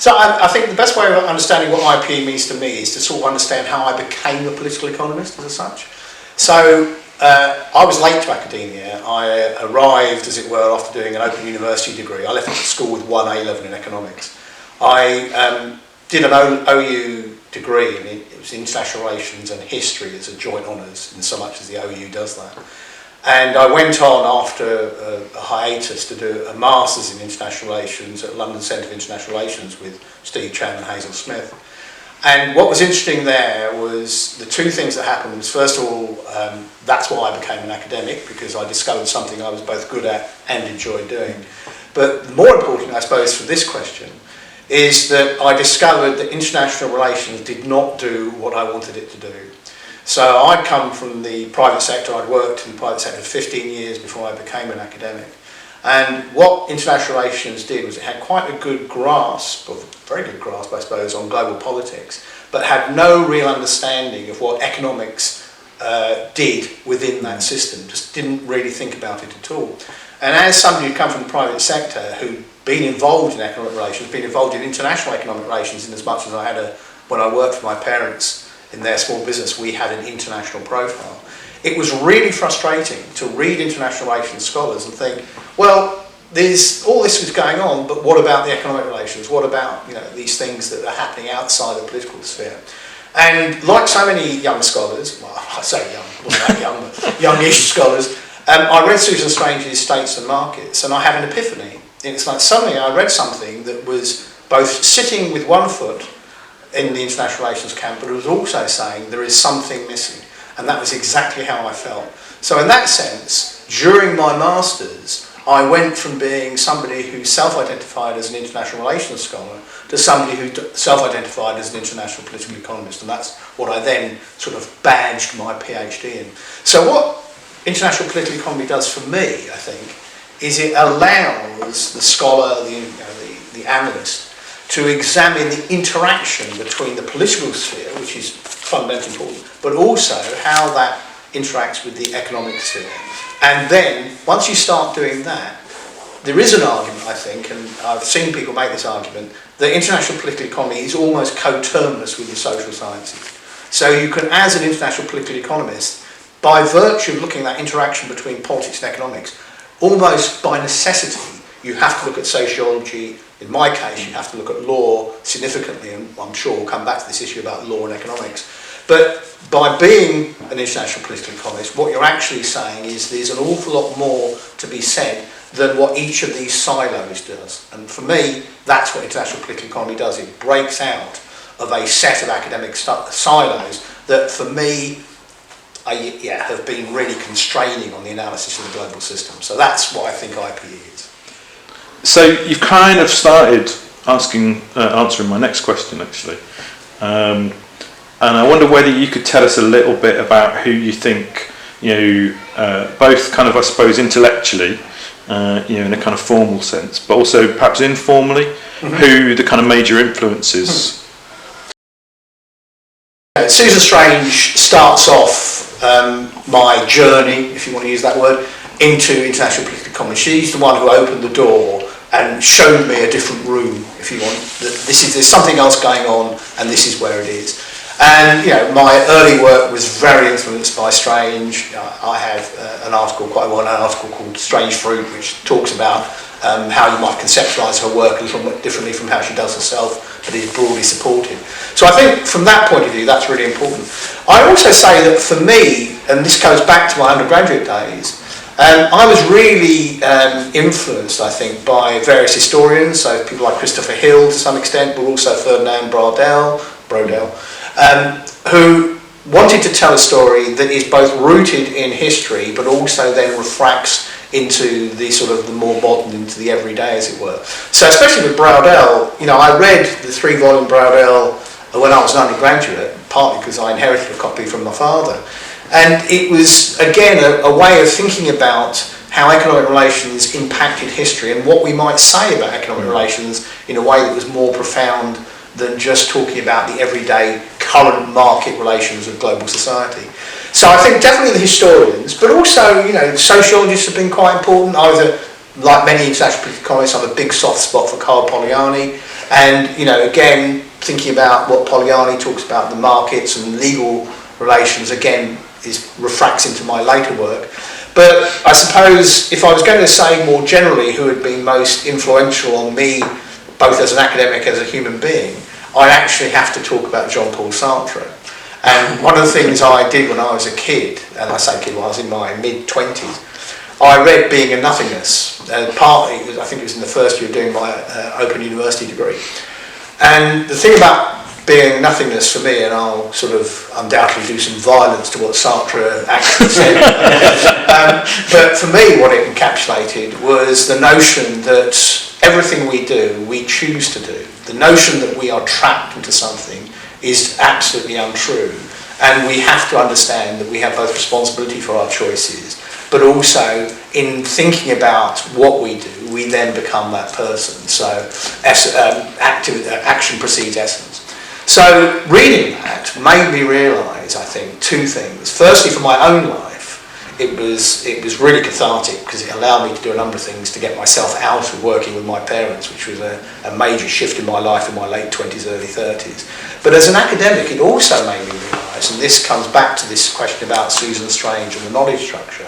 So I think the best way of understanding what IPE means to me is to sort of understand how I became a political economist as such. So I was late to academia. I arrived, as it were, after doing an Open University degree. I left school with 1 A-level in economics. I did an OU degree, and it was international relations and history as a joint honours, in so much as the OU does that. And I went on after a hiatus to do a master's in international relations at London Centre for International Relations with Steve Chan and Hazel Smith. And what was interesting there was the two things that happened was, first of all, that's why I became an academic, because I discovered something I was both good at and enjoyed doing. But more important, I suppose, for this question, is that I discovered that international relations did not do what I wanted it to do. So I'd come from the private sector. I'd worked in the private sector for 15 years before I became an academic. And what international relations did was it had quite a good grasp, or very good grasp I suppose, on global politics, but had no real understanding of what economics did within that system, just didn't really think about it at all. And as somebody who'd come from the private sector, who'd been involved in economic relations, been involved in international economic relations in as much as I had when I worked for my parents in their small business, we had an international profile. It was really frustrating to read international relations scholars and think, well, there's all this was going on, but what about the economic relations? What about, you know, these things that are happening outside the political sphere? And like so many young scholars, well, I say young, wasn't that young, but youngish scholars, I read Susan Strange's States and Markets, and I had an epiphany. And it's like suddenly I read something that was both sitting with one foot in the international relations camp, but it was also saying there is something missing. And that was exactly how I felt. So in that sense, during my masters, I went from being somebody who self-identified as an international relations scholar to somebody who self-identified as an international political economist. And that's what I then sort of badged my PhD in. So what international political economy does for me, I think, is it allows the scholar, the analyst, to examine the interaction between the political sphere, which is fundamentally important, but also how that interacts with the economic sphere. And then, once you start doing that, there is an argument, I think, and I've seen people make this argument, that international political economy is almost coterminous with the social sciences. So you can, as an international political economist, by virtue of looking at that interaction between politics and economics, almost by necessity, you have to look at sociology. In my case, you have to look at law significantly, and I'm sure we'll come back to this issue about law and economics. But by being an international political economist, what you're actually saying is there's an awful lot more to be said than what each of these silos does. And for me, that's what international political economy does. It breaks out of a set of academic silos that, for me, have been really constraining on the analysis of the global system. So that's what I think IPE is. So you've kind of started answering my next question, actually. And I wonder whether you could tell us a little bit about who you think, both kind of, I suppose, intellectually, in a kind of formal sense, but also perhaps informally, who the kind of major influences. Susan Strange starts off my journey, if you want to use that word, into international political economy. She's the one who opened the door and showed me a different room, if you want. There's something else going on, and this is where it is. And my early work was very influenced by Strange. I have an article, quite a well-known article called Strange Fruit, which talks about how you might conceptualise her work a little bit differently from how she does herself, but is broadly supported. So I think from that point of view, that's really important. I also say that for me, and this goes back to my undergraduate days, I was really influenced, I think, by various historians, so people like Christopher Hill to some extent, but also Ferdinand Brodel, who wanted to tell a story that is both rooted in history, but also then refracts into the sort of the more modern, into the everyday, as it were. So especially with Brodel, I read the 3-volume Brodel when I was an undergraduate, partly because I inherited a copy from my father. And it was, again, a way of thinking about how economic relations impacted history and what we might say about economic relations in a way that was more profound than just talking about the everyday current market relations of global society. So I think definitely the historians, but also, sociologists have been quite important. Like many international political economists, I have a big soft spot for Carl Polanyi. And, you know, again, thinking about what Polanyi talks about, the markets and legal relations, again, refracts into my later work. But I suppose if I was going to say more generally who had been most influential on me, both as an academic and as a human being, I actually have to talk about Jean-Paul Sartre. And one of the things I did when I was a kid, and I say kid when I was in my mid-20s, I read Being a Nothingness, partly, I think it was in the first year of doing my Open University degree. And the thing about Being a Nothingness for me, and I'll sort of undoubtedly do some violence to what Sartre actually said, but for me what it encapsulated was the notion that everything we do, we choose to do. The notion that we are trapped into something is absolutely untrue, and we have to understand that we have both responsibility for our choices, but also in thinking about what we do, we then become that person. So action precedes essence. So reading that made me realise, I think, two things. Firstly, for my own life, it was really cathartic because it allowed me to do a number of things to get myself out of working with my parents, which was a major shift in my life in my late 20s, early 30s. But as an academic, it also made me realise, and this comes back to this question about Susan Strange and the knowledge structure,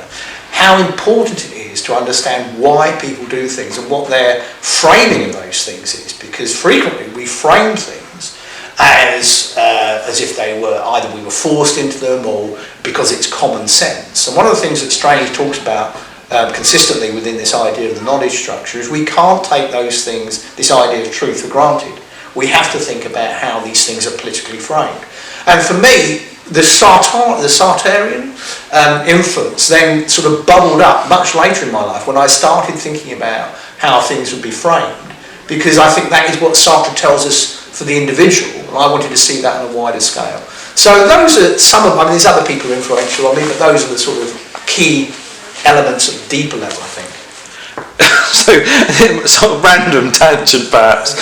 how important it is to understand why people do things and what their framing of those things is, because frequently we frame things as if they were either we were forced into them or because it's common sense. And one of the things that Strange talks about consistently within this idea of the knowledge structure is we can't take those things, this idea of truth, for granted. We have to think about how these things are politically framed. And for me, the Sartrean influence then sort of bubbled up much later in my life when I started thinking about how things would be framed, because I think that is what Sartre tells us for the individual, and I wanted to see that on a wider scale. So those are some of, I mean, there's other people who are influential on me, but those are the sort of key elements at a deeper level, I think. So, sort of random tangent perhaps,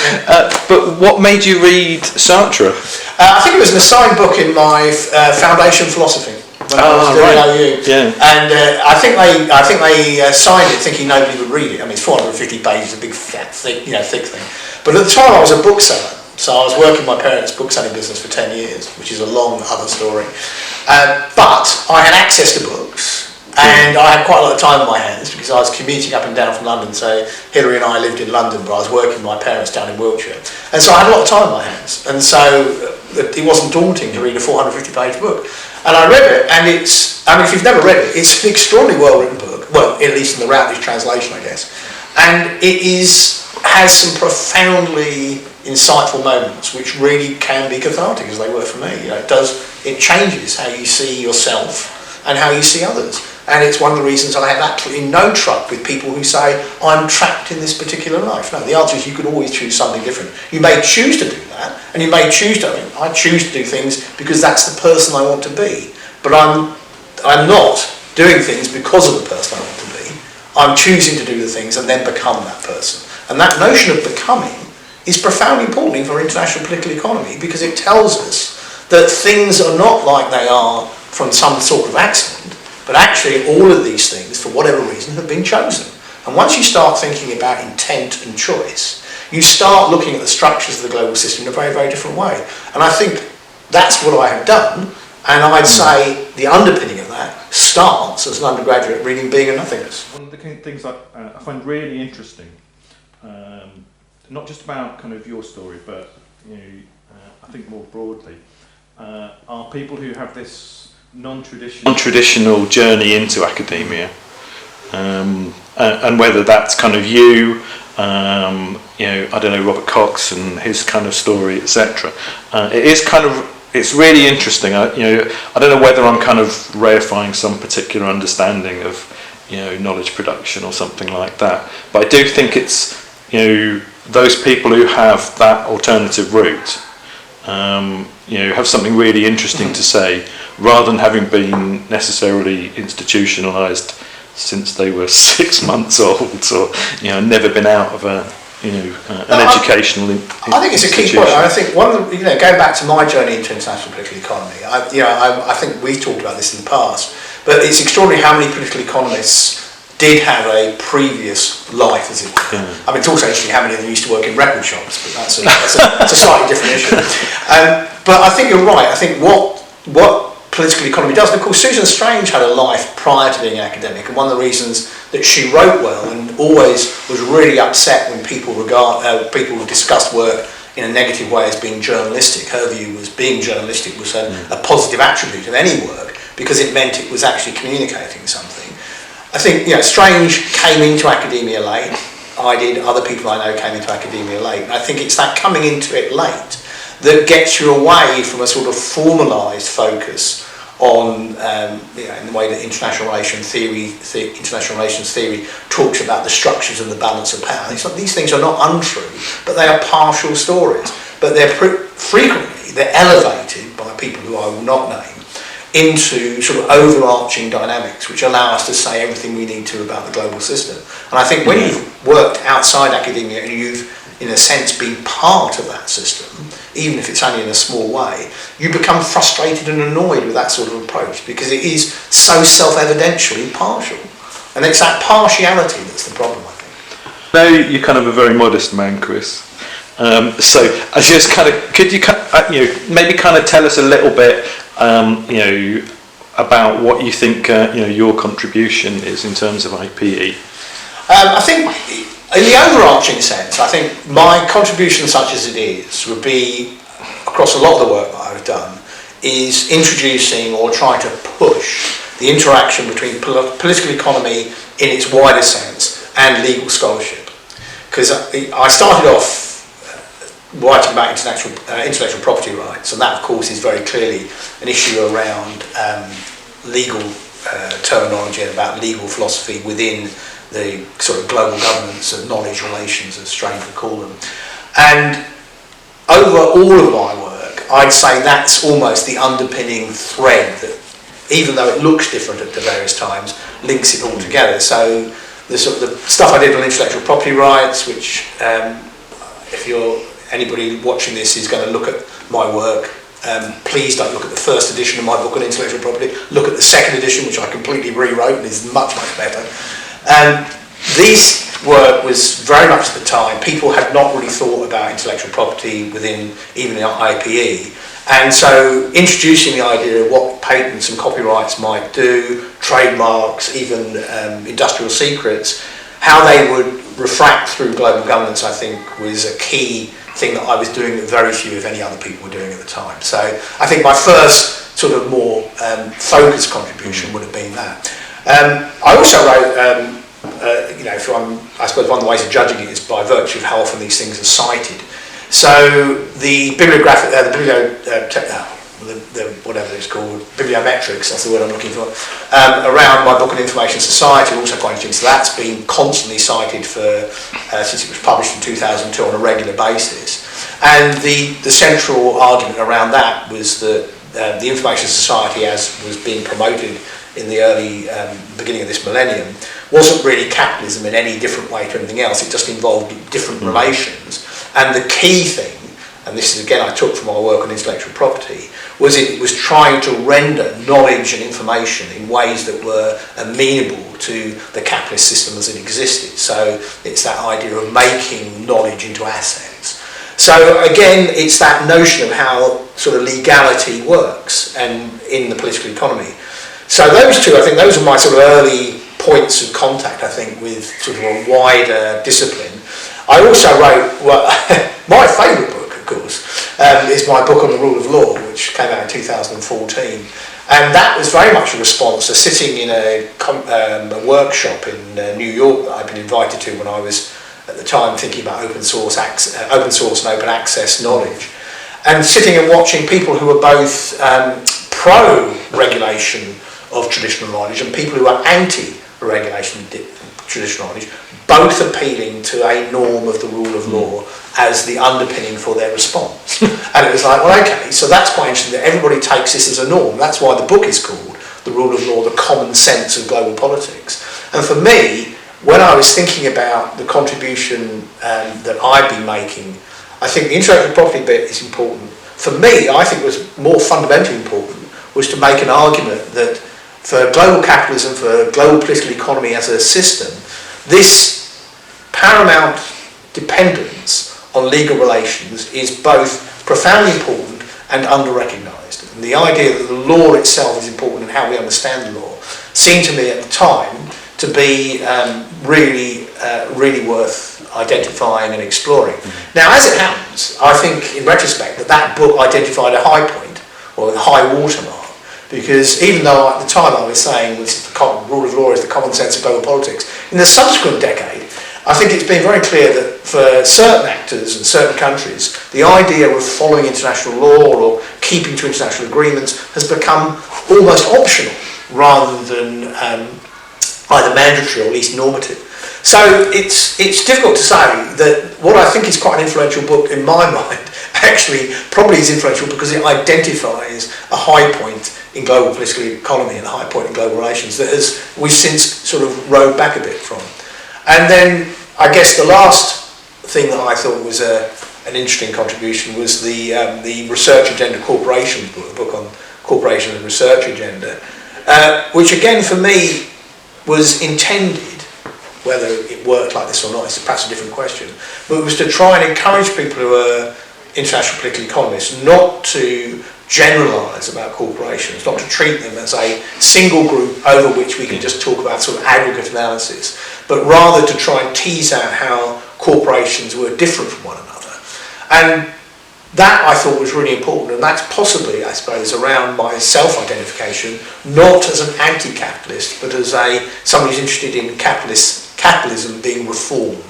but what made you read Sartre? I think it was an assigned book in my foundation philosophy when I was doing OU. Yeah. And I think they signed it thinking nobody would read it. I mean, it's 450 pages, a big fat, thick thing. But at the time I was a bookseller. So I was working my parents' bookselling business for 10 years, which is a long other story. But I had access to books, and I had quite a lot of time on my hands because I was commuting up and down from London. So Hilary and I lived in London, but I was working with my parents down in Wiltshire. And so I had a lot of time on my hands. And so it wasn't daunting to read a 450-page book. And I read it, and it's, I mean, if you've never read it, it's an extraordinarily well-written book. Well, at least in the Routledge translation, I guess. And it has some profoundly insightful moments which really can be cathartic, as they were for me. You know, it changes how you see yourself and how you see others. And it's one of the reasons I have absolutely no truck with people who say, I'm trapped in this particular life. No, the answer is you could always choose something different. You may choose to do that, and you may choose to, I choose to do things because that's the person I want to be. But I'm not doing things because of the person I want to be. I'm choosing to do the things and then become that person. And that notion of becoming is profoundly important for international political economy, because it tells us that things are not like they are from some sort of accident, but actually all of these things, for whatever reason, have been chosen. And once you start thinking about intent and choice, you start looking at the structures of the global system in a very, very different way. And I think that's what I have done, and I'd say the underpinning of that starts as an undergraduate reading Being a Nothingness. One of the things I find really interesting, not just about kind of your story, but I think more broadly, are people who have this non-traditional journey into academia, and whether that's kind of you, I don't know, Robert Cox and his kind of story, etc. It's really interesting. I don't know whether I'm kind of reifying some particular understanding of knowledge production or something like that, but I do think it's those people who have that alternative route have something really interesting to say, rather than having been necessarily institutionalised since they were 6 months old, or never been out of an educational institution. I think it's a key point. I think one of the, going back to my journey into international political economy, I think we've talked about this in the past, but it's extraordinary how many political economists did have a previous life, as it were. I mean, it's also interesting how many of them used to work in record shops, but that's a slightly different issue. But I think you're right. I think what political economy does, and of course Susan Strange had a life prior to being an academic, and one of the reasons that she wrote well and always was really upset when people discussed work in a negative way as being journalistic. Her view was being journalistic was a positive attribute of any work because it meant it was actually communicating something. I think, Strange came into academia late. I did. Other people I know came into academia late. And I think it's that coming into it late that gets you away from a sort of formalised focus on, in the way that international relations theory talks about the structures and the balance of power. These things are not untrue, but they are partial stories. But they're frequently elevated by people who I will not name into sort of overarching dynamics which allow us to say everything we need to about the global system. And I think when you've worked outside academia and you've, in a sense, been part of that system, even if it's only in a small way, you become frustrated and annoyed with that sort of approach because it is so self-evidentially partial. And it's that partiality that's the problem, I think. Now you're kind of a very modest man, Chris. So I just could you maybe kind of tell us a little bit about what you think your contribution is in terms of IPE? I think in the overarching sense, I think my contribution such as it is would be, across a lot of the work that I've done, is introducing or trying to push the interaction between political economy in its wider sense and legal scholarship. Because I started off writing about intellectual property rights, and that of course is very clearly an issue around legal terminology and about legal philosophy within the sort of global governance and knowledge relations, as Strange would call them. And over all of my work, I'd say that's almost the underpinning thread that, even though it looks different at the various times, links it all together. So the stuff I did on intellectual property rights, which if anybody watching this is going to look at my work, please don't look at the first edition of my book on intellectual property. Look at the second edition, which I completely rewrote and is much, much better. This work was very much at the time, people had not really thought about intellectual property within even the IPE. And so introducing the idea of what patents and copyrights might do, trademarks, even industrial secrets, how they would refract through global governance, I think, was a key thing that I was doing that very few, if any, other people were doing at the time. So I think my first sort of more focused contribution would have been that. I also wrote, I suppose one of the ways of judging it is by virtue of how often these things are cited. So the whatever it's called, bibliometrics, that's the word I'm looking for, around my book on information society, also quite interesting. So that's been constantly cited since it was published in 2002 on a regular basis. And the central argument around that was that the information society, as was being promoted in the early beginning of this millennium, wasn't really capitalism in any different way to anything else. It just involved different relations. And the key thing, and this is again I took from our work on intellectual property, was it was trying to render knowledge and information in ways that were amenable to the capitalist system as it existed. So it's that idea of making knowledge into assets. So again, it's that notion of how sort of legality works and in the political economy. So those two, I think those are my sort of early points of contact, I think, with sort of a wider discipline. I also wrote, my favourite book, of course, is my book on the rule of law, which came out in 2014. And that was very much a response to sitting in a workshop in New York that I'd been invited to when I was, at the time, thinking about open source and open access knowledge. And sitting and watching people who were both pro-regulation of traditional knowledge and people who are anti-regulation of traditional knowledge, both appealing to a norm of the rule of law as the underpinning for their response. And it was like, well, okay, so that's quite interesting that everybody takes this as a norm. That's why the book is called The Rule of Law, the Common Sense of Global Politics. And for me, when I was thinking about the contribution that I'd been making, I think the intellectual property bit is important. For me, I think was more fundamentally important was to make an argument that for global capitalism, for global political economy as a system, this paramount dependence on legal relations is both profoundly important and under-recognised. And the idea that the law itself is important and how we understand the law seemed to me at the time to be really worth identifying and exploring. Now, as it happens, I think in retrospect that book identified a high point, or a high watermark, because even though at the time I was saying the rule of law is the common sense of global politics, in the subsequent decade, I think it's been very clear that for certain actors and certain countries, the idea of following international law or keeping to international agreements has become almost optional rather than either mandatory or at least normative. So it's difficult to say that what I think is quite an influential book in my mind actually probably is influential because it identifies a high point in global political economy and a high point in global relations that we've since sort of rode back a bit from. And then I guess the last thing that I thought was an interesting contribution was the Research Agenda Corporations book, the book on corporations and research agenda, which again for me was intended, whether it worked like this or not, it's perhaps a different question, but it was to try and encourage people who are international political economists not to generalise about corporations, not to treat them as a single group over which we can just talk about sort of aggregate analysis, but rather to try and tease out how corporations were different from one another. And that I thought was really important, and that's possibly, I suppose, around my self-identification, not as an anti-capitalist, but as somebody who's interested in capitalism being reformed,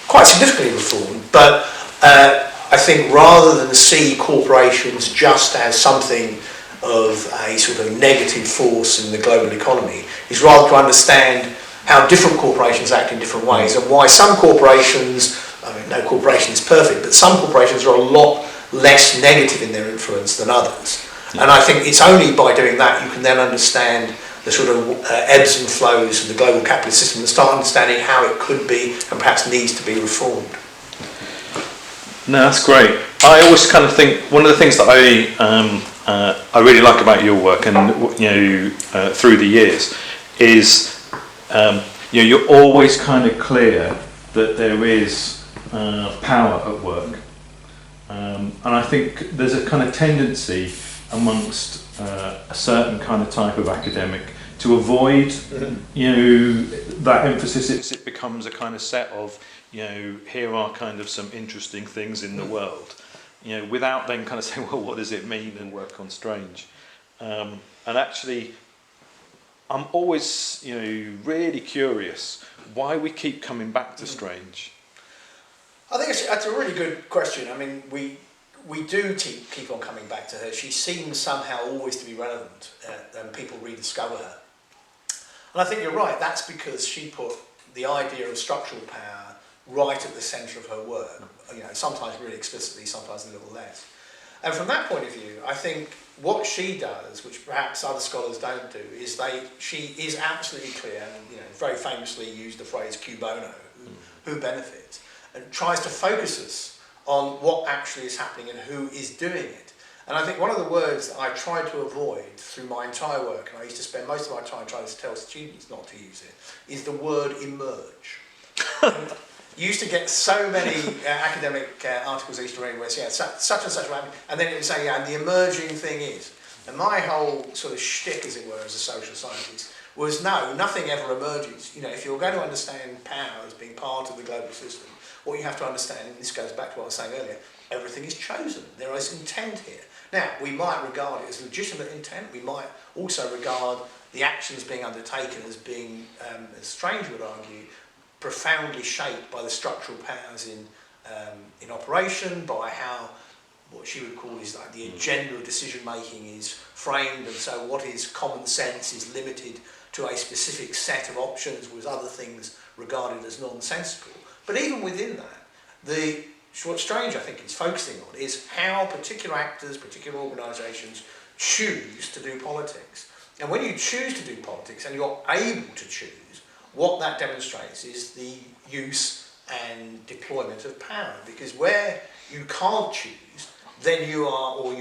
quite significantly reformed, but I think rather than see corporations just as something of a sort of negative force in the global economy, is rather to understand how different corporations act in different ways and why some corporations, I mean, no corporation is perfect, but some corporations are a lot less negative in their influence than others. Yeah. And I think it's only by doing that you can then understand the sort of ebbs and flows of the global capitalist system and start understanding how it could be and perhaps needs to be reformed. No, that's great. I always kind of think one of the things that I really like about your work, and through the years, is you're always kind of clear that there is power at work, and I think there's a kind of tendency amongst a certain kind of type of academic to avoid that emphasis. It becomes a kind of set of here are kind of some interesting things in the world, without then kind of saying, well, what does it mean, and work on strange. And actually, I'm always, really curious why we keep coming back to strange. I think that's a really good question. I mean, we do keep on coming back to her. She seems somehow always to be relevant, and people rediscover her. And I think you're right. That's because she put the idea of structural power right at the centre of her work, sometimes really explicitly, sometimes a little less. And from that point of view, I think what she does, which perhaps other scholars don't do, is she is absolutely clear, and very famously used the phrase "cui bono," who benefits, and tries to focus us on what actually is happening and who is doing it. And I think one of the words that I tried to avoid through my entire work, and I used to spend most of my time trying to tell students not to use it, is the word emerge. You used to get so many academic articles I used to read where it's, such and such, and then it would say, and the emerging thing is. And my whole sort of shtick, as it were, as a social scientist, was no, nothing ever emerges. If you're going to understand power as being part of the global system, what you have to understand, and this goes back to what I was saying earlier, everything is chosen. There is intent here. Now, we might regard it as legitimate intent. We might also regard the actions being undertaken as being, as Strange would argue, profoundly shaped by the structural powers in operation, by how what she would call is like the agenda of decision making is framed, and so what is common sense is limited to a specific set of options, with other things regarded as nonsensical. But even within that, what Strange I think is focusing on is how particular actors, particular organisations choose to do politics. And when you choose to do politics and you're able to choose, what that demonstrates is the use and deployment of power. Because where you can't choose, then you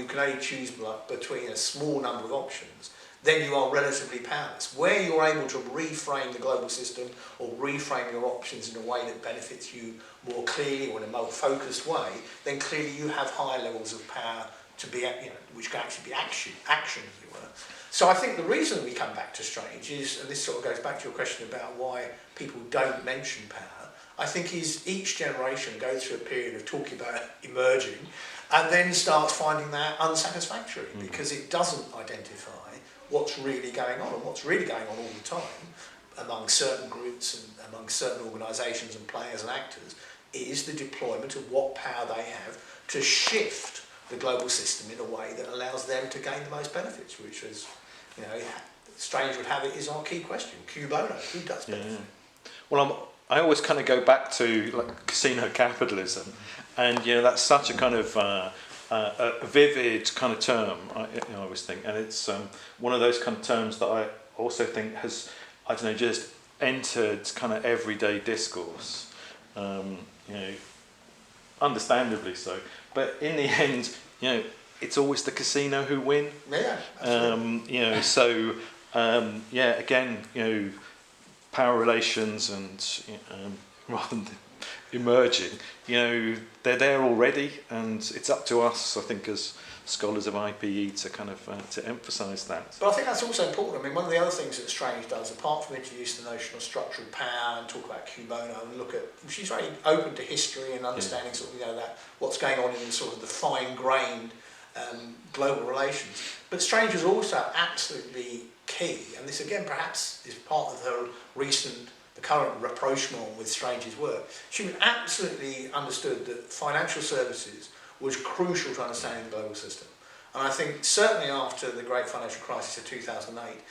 can only choose between a small number of options, then you are relatively powerless. Where you're able to reframe the global system or reframe your options in a way that benefits you more clearly or in a more focused way, then clearly you have higher levels of power to be, which can actually be action, as it were. So I think the reason we come back to Strange is, and this sort of goes back to your question about why people don't mention power, I think is each generation goes through a period of talking about emerging and then starts finding that unsatisfactory because it doesn't identify what's really going on. And what's really going on all the time among certain groups and among certain organisations and players and actors is the deployment of what power they have to shift the global system in a way that allows them to gain the most benefits, which is, Strange would have it, is our key question. Cui bono, who does benefit? Yeah. Well, I always kind of go back to casino capitalism, and that's such a kind of a vivid kind of term. I always think, and it's one of those kind of terms that I also think has, just entered kind of everyday discourse. Understandably so, but in the end, it's always the casino who win. Yeah, absolutely. Again, power relations and rather than emerging, they're there already, and it's up to us, I think, as scholars of IPE to kind of to emphasise that. But I think that's also important. I mean, one of the other things that Strange does, apart from introduce the notion of structural power and talk about cui bono and look at, she's very open to history and understanding sort of that what's going on in sort of the fine-grained global relations. But Strange is also absolutely key, and this again perhaps is part of her the current rapprochement with Strange's work. She absolutely understood that financial services was crucial to understanding the global system. And I think certainly after the great financial crisis of 2008,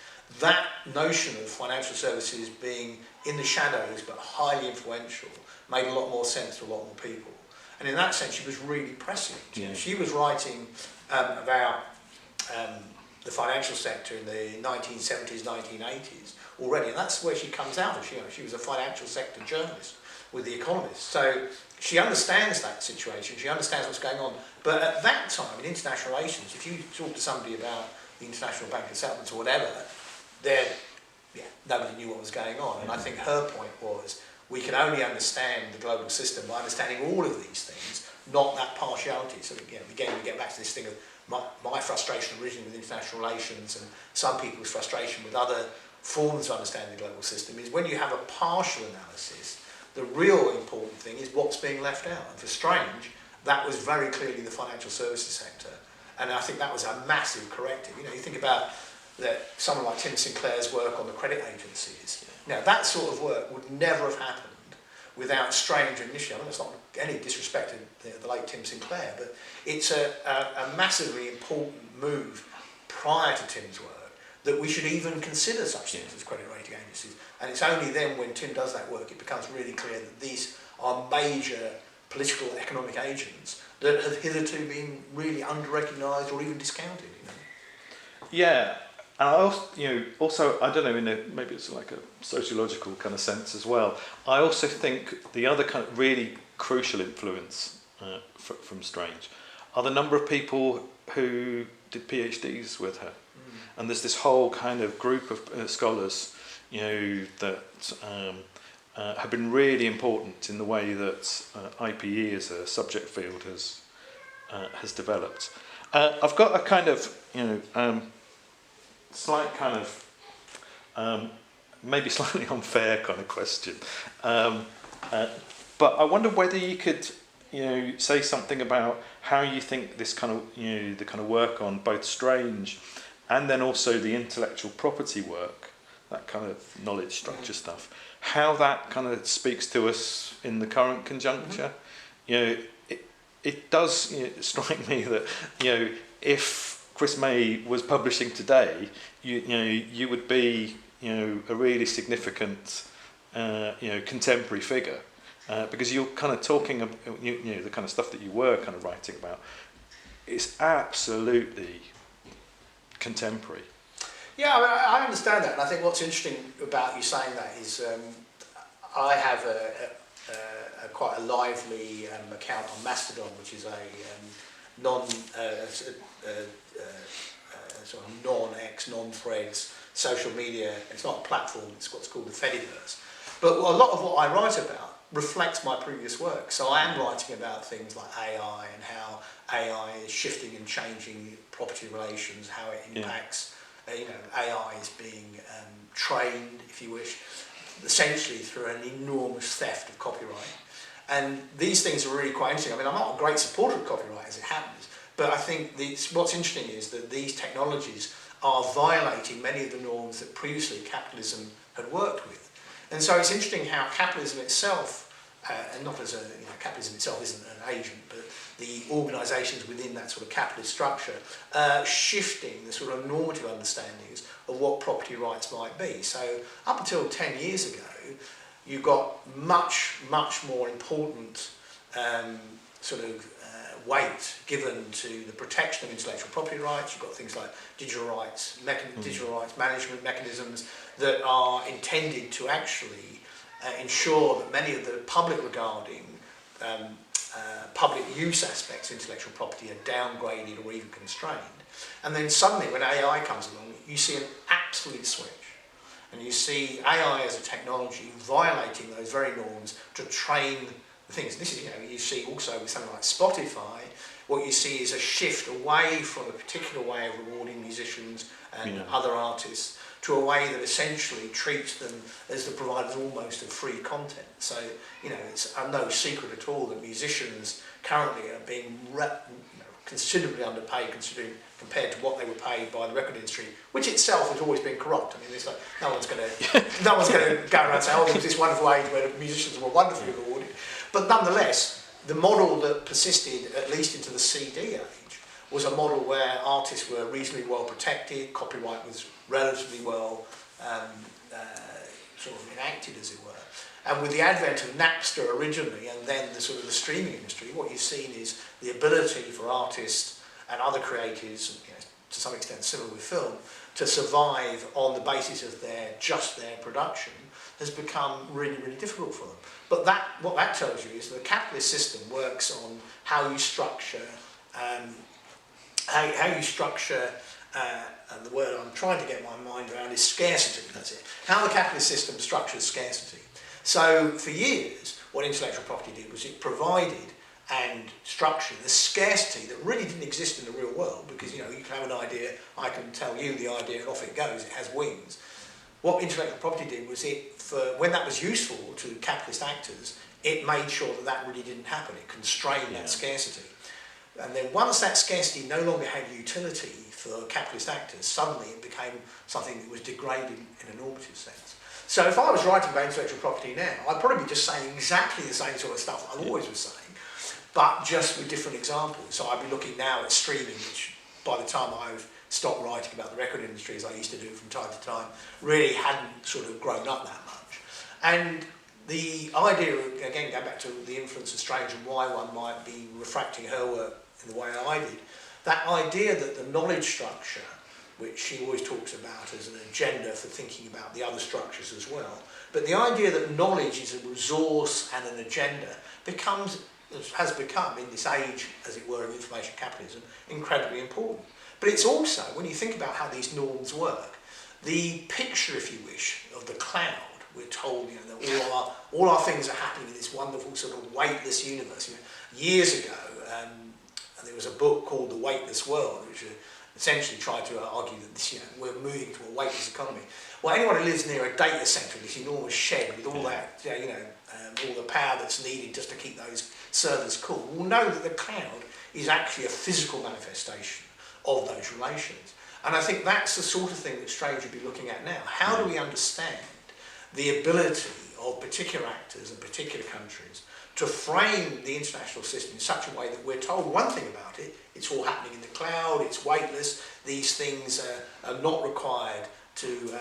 that notion of financial services being in the shadows but highly influential made a lot more sense to a lot more people. And in that sense, she was really prescient. Yeah. She was writing about the financial sector in the 1970s, 1980s already, and that's where she comes out of. She was a financial sector journalist with The Economist. So she understands that situation, she understands what's going on. But at that time, in international relations, if you talk to somebody about the International Bank of Settlements or whatever, nobody knew what was going on. And I think her point was, we can only understand the global system by understanding all of these things, not that partiality. So again, we get back to this thing of my frustration originally with international relations and some people's frustration with other forms of understanding the global system is when you have a partial analysis, the real important thing is what's being left out. And for Strange, that was very clearly the financial services sector. And I think that was a massive corrective. You think about someone like Tim Sinclair's work on the credit agencies. That sort of work would never have happened without Strange initially. I mean, it's not any disrespect to the late Tim Sinclair, but it's a massively important move prior to Tim's work that we should even consider such things as credit rating agencies. And it's only then when Tim does that work it becomes really clear that these are major political economic agents that have hitherto been really under-recognised or even discounted. Yeah. And also, I don't know, maybe it's like a sociological kind of sense as well. I also think the other kind of really crucial influence from Strange are the number of people who did PhDs with her. And there's this whole kind of group of scholars, that have been really important in the way that IPE as a subject field has developed. I've got a kind of, slight kind of maybe slightly unfair kind of question, but I wonder whether you could say something about how you think this kind of the kind of work on both Strange and then also the intellectual property work, that kind of knowledge structure stuff, how that kind of speaks to us in the current conjuncture. It does strike me that if Chris May was publishing today, you would be a really significant contemporary figure, because you're kind of talking the kind of stuff that you were kind of writing about. It's absolutely contemporary. Yeah, I understand that, and I think what's interesting about you saying that is I have a quite a lively account on Mastodon, which is a sort of non-X, non-threads, social media. It's not a platform, it's what's called the Fediverse. But a lot of what I write about reflects my previous work. So I am writing about things like AI and how AI is shifting and changing property relations, how it impacts, AI is being trained, if you wish, essentially through an enormous theft of copyright. And these things are really quite interesting. I mean, I'm not a great supporter of copyright as it happens, but I think what's interesting is that these technologies are violating many of the norms that previously capitalism had worked with. And so it's interesting how capitalism itself, and not as capitalism itself isn't an agent, but the organisations within that sort of capitalist structure, shifting the sort of normative understandings of what property rights might be. So up until 10 years ago, you got much more important weight given to the protection of intellectual property rights. You've got things like digital rights management mechanisms that are intended to actually ensure that many of the public regarding public use aspects of intellectual property are downgraded or even constrained. And then suddenly when AI comes along, you see an absolute switch. And you see AI as a technology violating those very norms to train the things. This is, you see also with something like Spotify, what you see is a shift away from a particular way of rewarding musicians and other artists to a way that essentially treats them as the providers almost of free content. So, it's no secret at all that musicians currently are being considerably underpaid compared to what they were paid by the record industry, which itself has always been corrupt. I mean, it's like no one's going to go around and say, "Oh, there was this wonderful age where the musicians were wonderfully rewarded." But nonetheless, the model that persisted at least into the CD age was a model where artists were reasonably well protected, copyright was relatively well sort of enacted, as it were. And with the advent of Napster originally, and then the streaming industry, what you've seen is the ability for artists and other creatives, to some extent similar with film, to survive on the basis of their production has become really, really difficult for them. But what that tells you is that the capitalist system works on how you structure, and the word I'm trying to get my mind around is scarcity. That's it. How the capitalist system structures scarcity. So for years, what intellectual property did was it provided and structured the scarcity that really didn't exist in the real world, because you can have an idea, I can tell you the idea, and off it goes, it has wings. What intellectual property did was when that was useful to capitalist actors, it made sure that really didn't happen. It constrained that scarcity. And then once that scarcity no longer had utility for capitalist actors, suddenly it became something that was degraded in a normative sense. So if I was writing about intellectual property now, I'd probably be just saying exactly the same sort of stuff I always was saying, but just with different examples. So I'd be looking now at streaming, which by the time I've stopped writing about the record industry, as I used to do from time to time, really hadn't sort of grown up that much. And the idea, again, going back to the influence of Strange and why one might be refracting her work in the way I did, that idea that the knowledge structure, which she always talks about as an agenda for thinking about the other structures as well, but the idea that knowledge is a resource and an agenda has become, in this age, as it were, of information capitalism, incredibly important. But it's also, when you think about how these norms work, the picture, if you wish, of the cloud. We're told, that all our things are happening in this wonderful sort of weightless universe. Years ago, there was a book called The Weightless World, which essentially tried to argue that we're moving to a weightless economy. Well, anyone who lives near a data centre, this enormous shed with all that, all the power that's needed just to keep those servers cool, will know that the cloud is actually a physical manifestation of those relations. And I think that's the sort of thing that Strange would be looking at now. How do we understand the ability of particular actors and particular countries to frame the international system in such a way that we're told one thing about it, it's all happening in the cloud, it's weightless, these things are not required to,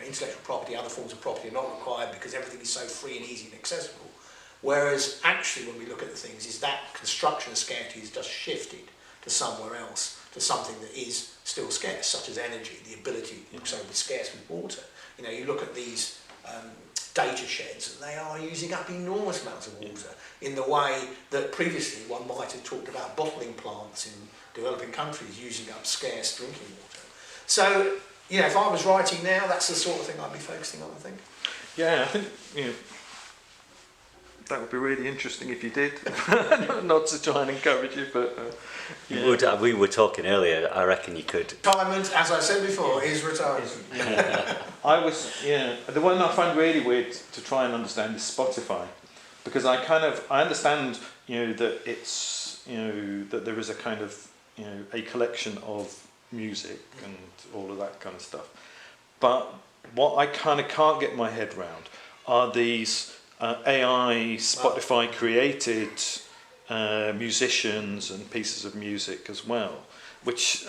intellectual property, other forms of property are not required because everything is so free and easy and accessible. Whereas actually when we look at the things, is that construction of scarcity is just shifted to somewhere else, to something that is still scarce, such as energy, the ability, so be scarce with water. You look at these data sheds, and they are using up enormous amounts of water in the way that previously one might have talked about bottling plants in developing countries using up scarce drinking water. So, you know, if I was writing now, that's the sort of thing I'd be focusing on, I think. Yeah, I think, you know, that would be really interesting if you did. Not to try and encourage you, but You would. We were talking earlier. I reckon you could. Retirement, as I said before, is retirement. I was, the one I find really weird to try and understand is Spotify, because I understand, that it's, that there is a kind of, a collection of music and all of that kind of stuff. But what I kind of can't get my head around are these AI Spotify created musicians and pieces of music as well, which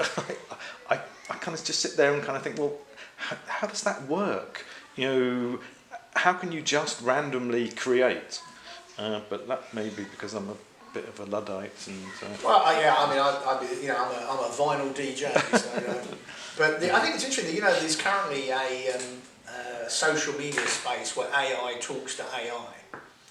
I kind of just sit there and kind of think, well, how does that work? How can you just randomly create? But that may be because I'm a bit of a Luddite. And well, yeah, I mean, I'm a vinyl DJ. So, but I think it's interesting. There's currently a social media space where AI talks to AI.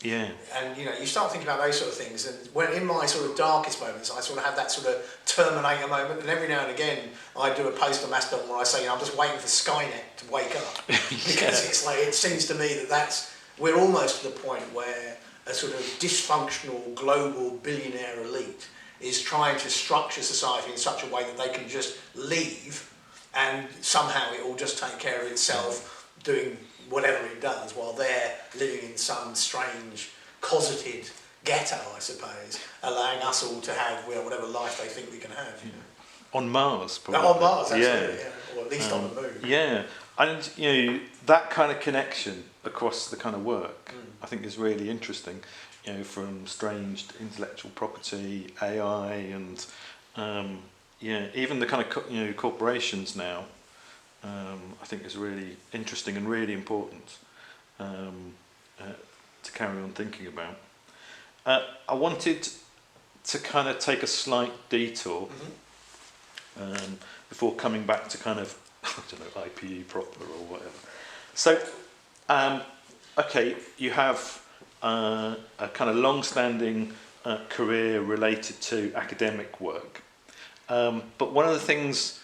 Yeah. And you start thinking about those sort of things, and when in my sort of darkest moments, I sort of have that sort of Terminator moment, and every now and again I do a post on Mastodon where I say, I'm just waiting for Skynet to wake up, because it's like, it seems to me that we're almost to the point where a sort of dysfunctional global billionaire elite is trying to structure society in such a way that they can just leave and somehow it will just take care of itself, doing whatever it does, while they're living in some strange, cosseted ghetto, I suppose, allowing us all to have whatever life they think we can have. On Mars, probably. On Mars, absolutely, yeah. Or at least on the moon. Yeah, and that kind of connection across the kind of work, I think is really interesting. From strange intellectual property, AI, and even the kind of corporations now. I think is really interesting and really important to carry on thinking about. I wanted to kind of take a slight detour before coming back to kind of, I don't know, IPE proper or whatever. So, okay, you have a kind of long-standing career related to academic work, but one of the things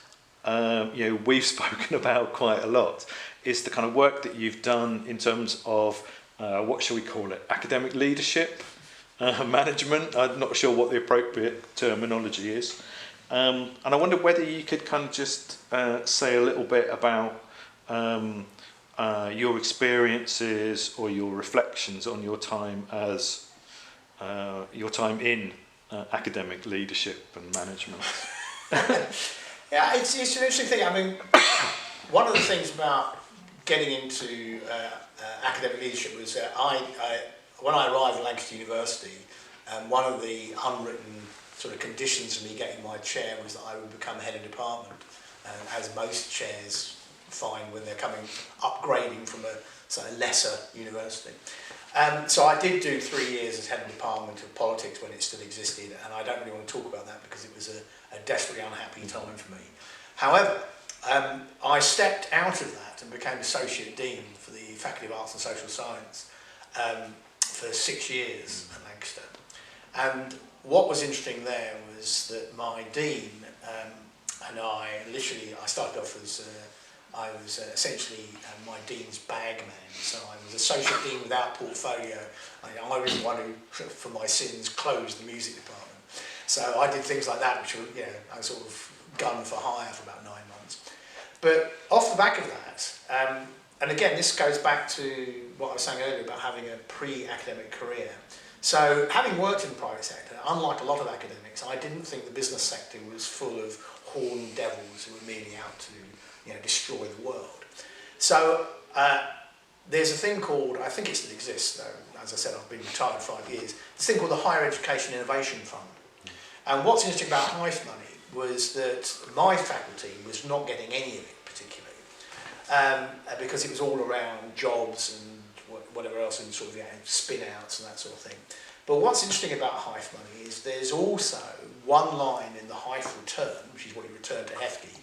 we've spoken about quite a lot is the kind of work that you've done in terms of what shall we call it, academic leadership, management. I'm not sure what the appropriate terminology is, and I wonder whether you could kind of just say a little bit about your experiences or your reflections on your time in academic leadership and management. Yeah, it's an interesting thing. I mean, one of the things about getting into academic leadership was when I arrived at Lancaster University, one of the unwritten sort of conditions for me getting my chair was that I would become head of department, as most chairs find when they're upgrading from a sort of lesser university. So I did do 3 years as head of department of politics when it still existed, and I don't really want to talk about that because it was a desperately unhappy time for me. However, I stepped out of that and became associate dean for the Faculty of Arts and Social Science for 6 years at Lancaster. And what was interesting there was that my dean and I started off as I was essentially my dean's bag man, so I was associate dean without portfolio. I was the one who, for my sins, closed the music department. So I did things like that, which were, I was sort of gun for hire for about 9 months. But off the back of that, and again, this goes back to what I was saying earlier about having a pre-academic career. So having worked in the private sector, unlike a lot of academics, I didn't think the business sector was full of horned devils who were merely out to destroy the world. So there's a thing called, I think it still exists though, as I said, I've been retired 5 years, this thing called the Higher Education Innovation Fund. And what's interesting about HIFE money was that my faculty was not getting any of it particularly, because it was all around jobs and whatever else, and sort of spin-outs and that sort of thing. But what's interesting about HIFE money is there's also one line in the HIFE return, which is what you return to HEFCE,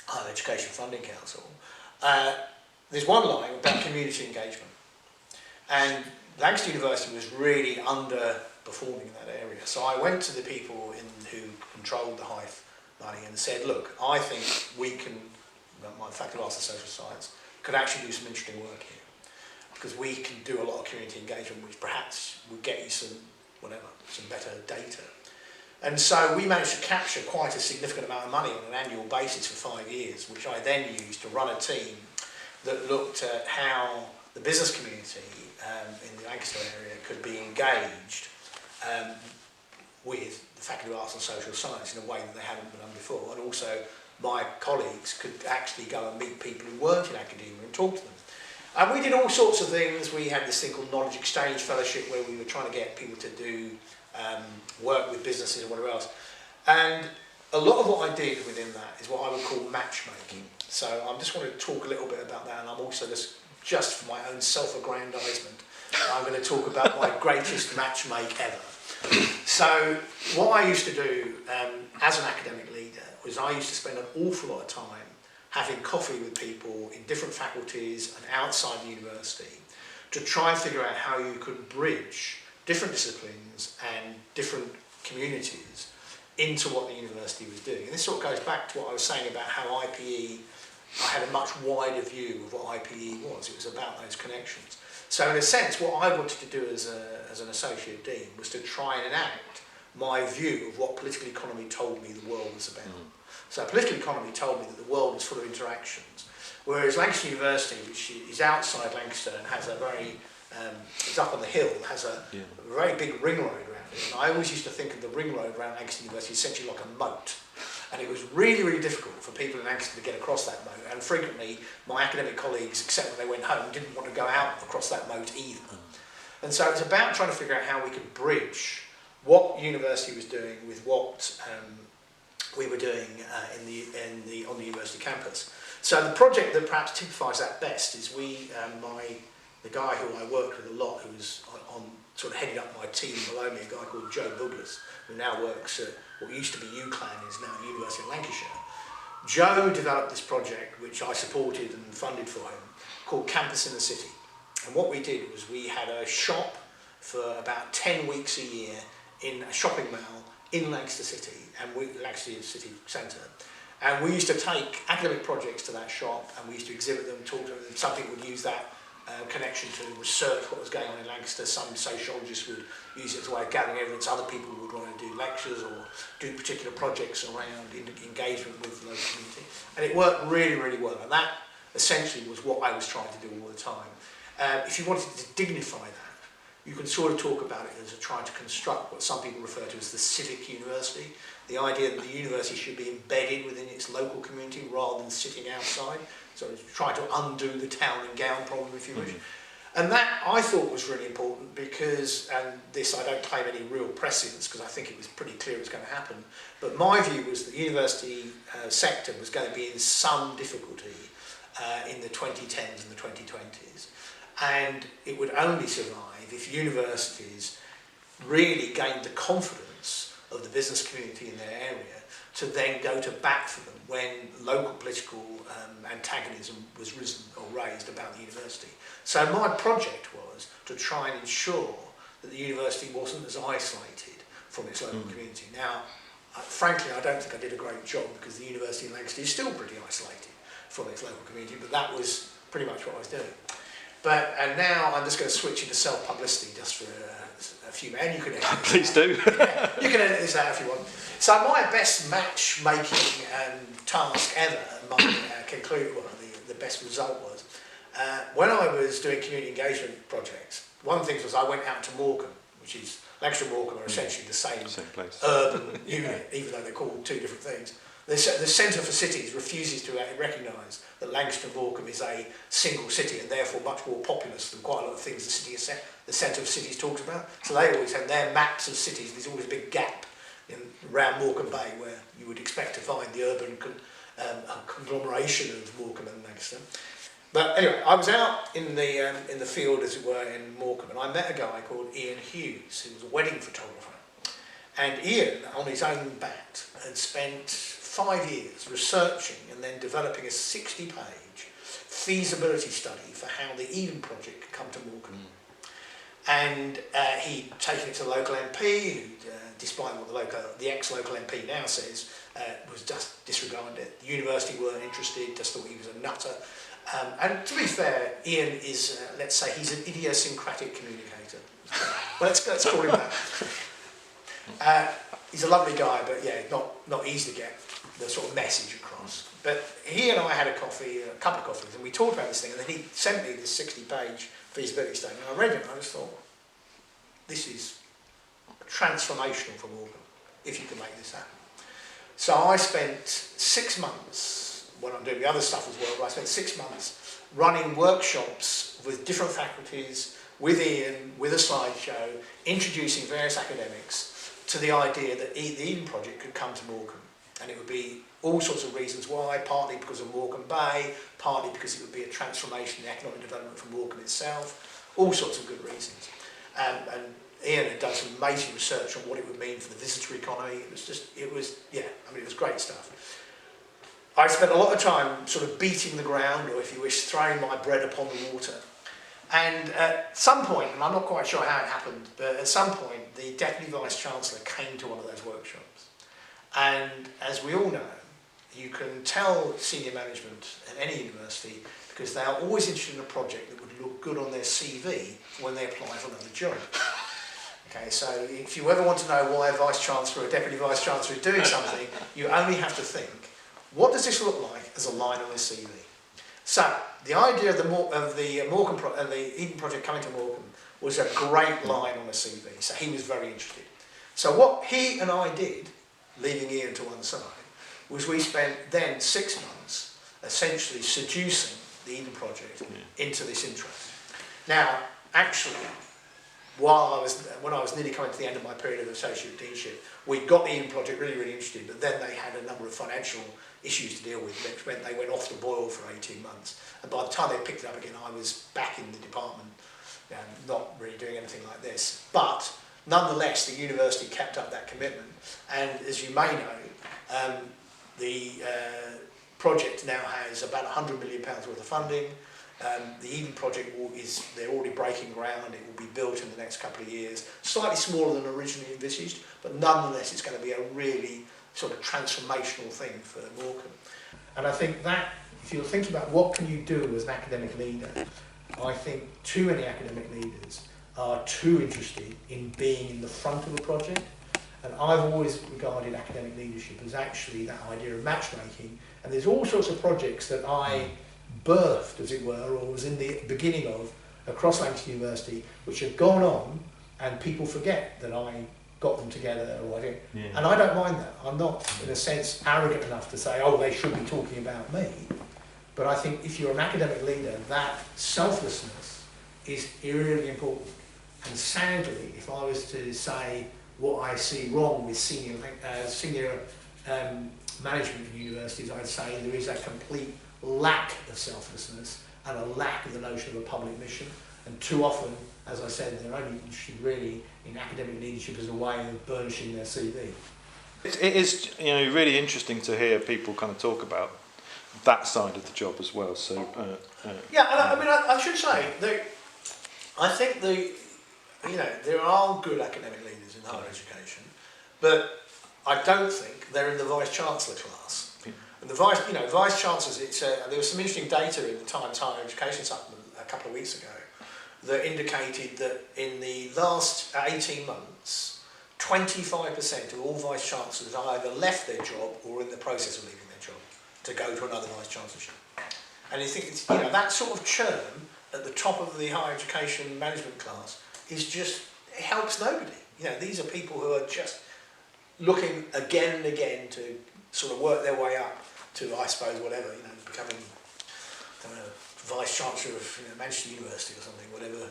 Higher Education Funding Council. There's one line about community engagement. And Lancaster University was really underperforming in that area. So I went to the people who controlled the HIFE money and said, look, I think we can, my Faculty of Arts and Social Science, could actually do some interesting work here. Because we can do a lot of community engagement, which perhaps will get you some better data. And so we managed to capture quite a significant amount of money on an annual basis for 5 years, which I then used to run a team that looked at how the business community in the Lancaster area could be engaged with the Faculty of Arts and Social Science in a way that they hadn't done before. And also my colleagues could actually go and meet people who weren't in academia and talk to them. And we did all sorts of things. We had this thing called Knowledge Exchange Fellowship where we were trying to get people to do work with businesses or whatever else. And a lot of what I did within that is what I would call matchmaking. So I just want to talk a little bit about that, and I'm also just for my own self-aggrandisement, I'm going to talk about my greatest matchmake ever. So what I used to do as an academic leader was I used to spend an awful lot of time having coffee with people in different faculties and outside the university to try and figure out how you could bridge different disciplines and different communities into what the university was doing. And this sort of goes back to what I was saying about how IPE, I had a much wider view of what IPE was. It was about those connections. So in a sense, what I wanted to do as an associate dean was to try and enact my view of what political economy told me the world was about. So political economy told me that the world was full of interactions, whereas Lancaster University, which is outside Lancaster and has a very, it's up on the hill, has a very big ring road around it. And I always used to think of the ring road around Lancaster University essentially like a moat. And it was really, really difficult for people in Lancaster to get across that moat. And frequently, my academic colleagues, except when they went home, didn't want to go out across that moat either. And so it's about trying to figure out how we could bridge what the university was doing with what we were doing on the university campus. So the project that perhaps typifies that best is the guy who I worked with a lot, who was on sort of headed up my team below me, a guy called Joe Douglas, who now works at what used to be UCLan, is now University of Lancashire. Joe developed this project, which I supported and funded for him, called Campus in the City. And what we did was we had a shop for about 10 weeks a year in a shopping mall in Lancaster City, and Lancaster City Centre. And we used to take academic projects to that shop, and we used to exhibit them, talk to them. Some people would use that connection to research what was going on in Lancaster. Some sociologists would use it as a way of gathering evidence. Other people would want to do lectures or do particular projects around engagement with the local community. And it worked really, really well. And that essentially was what I was trying to do all the time. If you wanted to dignify that, you can sort of talk about it as trying to construct what some people refer to as the civic university. The idea that the university should be embedded within its local community rather than sitting outside. So it's trying to undo the town and gown problem, if you wish. And that I thought was really important because, and this I don't claim any real precedence because I think it was pretty clear it was going to happen, but my view was that the university sector was going to be in some difficulty in the 2010s and the 2020s. And it would only survive if universities really gained the confidence of the business community in their area to then go to bat for them when local political antagonism was raised about the university. So my project was to try and ensure that the university wasn't as isolated from its local community. Now, frankly, I don't think I did a great job because the University of Lancaster is still pretty isolated from its local community, but that was pretty much what I was doing. And now I'm just going to switch into self-publicity just for a few minutes. And you can edit this Please out. do. Yeah, you can edit this out if you want. So my best matchmaking task ever, the best result was, when I was doing community engagement projects, one of the things was I went out to Morecambe, which is, Lancaster and Morecambe are essentially the same place. urban unit, even though they're called two different things. The Centre for Cities refuses to recognise that Lancaster and Morecambe is a single city and therefore much more populous than quite a lot of things the Centre of Cities talks about. So they always have their maps of cities. There's always a big gap around Morecambe Bay where you would expect to find the urban conglomeration of Morecambe and Lancaster. But anyway, I was out in the field, as it were, in Morecambe, and I met a guy called Ian Hughes, who was a wedding photographer. And Ian, on his own bat, had spent 5 years researching and then developing a 60-page feasibility study for how the Eden project could come to Morecambe. And he'd taken it to the local MP, who, despite what the ex-local MP now says, was just disregarded it. The university weren't interested, just thought he was a nutter. And to be fair, Ian is, let's say, he's an idiosyncratic communicator. Well, let's call him that. He's a lovely guy, but yeah, not easy to get the sort of message across. But he and I had a couple of coffees, and we talked about this thing, and then he sent me this 60-page feasibility statement. And I read it, and I just thought, this is transformational for Morecambe, if you can make this happen. So I spent 6 months, when I'm doing the other stuff as well, I spent 6 months running workshops with different faculties, with Ian, with a slideshow, introducing various academics to the idea that the Eden project could come to Morecambe. And it would be all sorts of reasons why, partly because of Morecambe Bay, partly because it would be a transformation in economic development for Morecambe itself, all sorts of good reasons. And Ian had done some amazing research on what it would mean for the visitor economy. It was great stuff. I spent a lot of time sort of beating the ground, or if you wish, throwing my bread upon the water. And at some point, and I'm not quite sure how it happened, but at some point the Deputy Vice-Chancellor came to one of those workshops. And as we all know, you can tell senior management at any university because they are always interested in a project that would look good on their CV when they apply for another job. Okay, so if you ever want to know why a Vice-Chancellor or a Deputy Vice-Chancellor is doing something, you only have to think, what does this look like as a line on his CV? So, the idea of the Eden project coming to Morecambe was a great line on a CV, so he was very interested. So what he and I did, leaving Ian to one side, was we spent then 6 months essentially seducing the Eden project into this interest. Now, actually, when I was nearly coming to the end of my period of associate deanship, we got the Eden project really, really interested, but then they had a number of financial issues to deal with, which meant they went off the boil for 18 months. And by the time they picked it up again, I was back in the department, not really doing anything like this. But nonetheless, the university kept up that commitment. And as you may know, the project now has about £100 million worth of funding. The Eden project they're already breaking ground. It will be built in the next couple of years. Slightly smaller than originally envisaged, but nonetheless it's going to be a really sort of transformational thing for Morecambe. And I think that, if you're thinking about what can you do as an academic leader, I think too many academic leaders are too interested in being in the front of a project. And I've always regarded academic leadership as actually that idea of matchmaking. And there's all sorts of projects that I birthed, as it were, or was in the beginning of across Lancashire University, which have gone on, and people forget that I got them together, or I didn't. And I don't mind that. I'm not, in a sense, arrogant enough to say, oh, they should be talking about me. But I think if you're an academic leader, that selflessness is really important. And sadly, if I was to say what I see wrong with senior management in universities, I'd say there is a complete lack of selflessness and a lack of the notion of a public mission. And too often, as I said, they're only interested really in academic leadership as a way of burnishing their CV. It is, really interesting to hear people kind of talk about that side of the job as well. So I should say that I think there are good academic leaders in higher education, but I don't think they're in the Vice-Chancellor class. And the Vice-Chancellors, there was some interesting data in the Times Higher Education Supplement a couple of weeks ago that indicated that in the last 18 months, 25% of all Vice-Chancellors either left their job or are in the process of leaving their job to go to another Vice-Chancellorship. And you think it's, that sort of churn at the top of the higher education management class is just, it helps nobody. These are people who are just looking again and again to sort of work their way up to, I suppose, whatever, becoming Vice-Chancellor of Manchester University or something,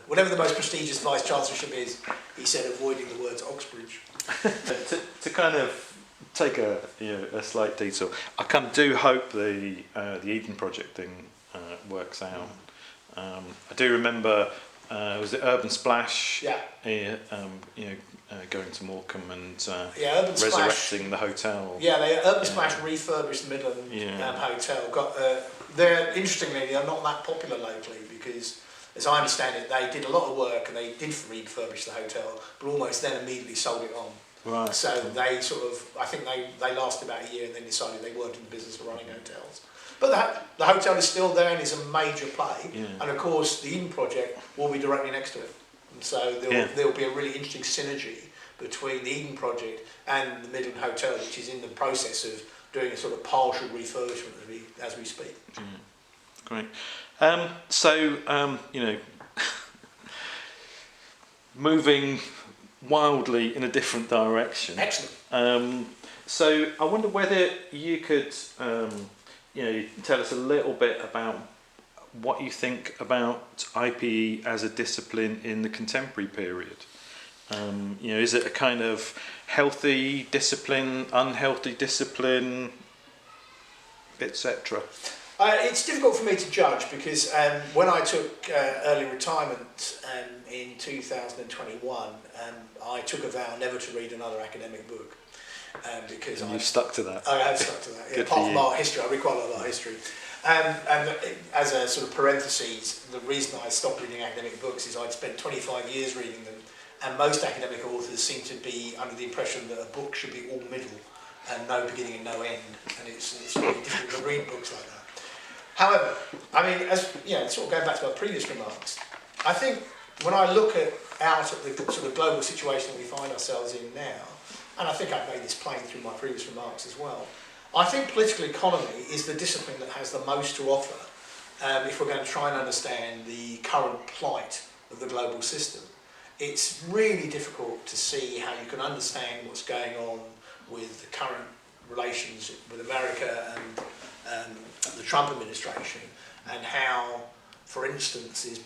whatever the most prestigious Vice-Chancellorship is, he said, avoiding the words Oxbridge. to kind of take a slight detour, I kind of do hope the Eden project thing works out. I do remember, was it Urban Splash? Yeah. Going to Morecambe and resurrecting the hotel. Yeah, Urban Splash refurbished the Midland Hotel. Interestingly, they're not that popular locally because as I understand it, they did a lot of work and they did refurbish the hotel, but almost then immediately sold it on. Right. So they sort of, I think they lasted about a year and then decided they weren't in the business of running hotels. But the hotel is still there and is a major play. Yeah. And of course, the Eden project will be directly next to it. And so there'll be a really interesting synergy between the Eden project and the Midland Hotel, which is in the process of doing a sort of partial refurbishment as we speak. Great. Moving wildly in a different direction. Excellent. So I wonder whether you could, tell us a little bit about what you think about IPE as a discipline in the contemporary period. Is it a kind of healthy discipline, unhealthy discipline, etc.? It's difficult for me to judge because when I took early retirement in 2021, I took a vow never to read another academic book. Because you've stuck to that. I have stuck to that. Yeah, apart from art history, I read quite a lot of art history. And as a sort of parenthesis, the reason I stopped reading academic books is I'd spent 25 years reading them, and most academic authors seem to be under the impression that a book should be all middle and no beginning and no end, and it's really difficult to read books like that. However, I mean, sort of going back to my previous remarks, I think when I look out at the sort of global situation that we find ourselves in now, and I think I've made this plain through my previous remarks as well, I think political economy is the discipline that has the most to offer if we're going to try and understand the current plight of the global system. It's really difficult to see how you can understand what's going on with the current relations with America and the Trump administration, and how, for instance, is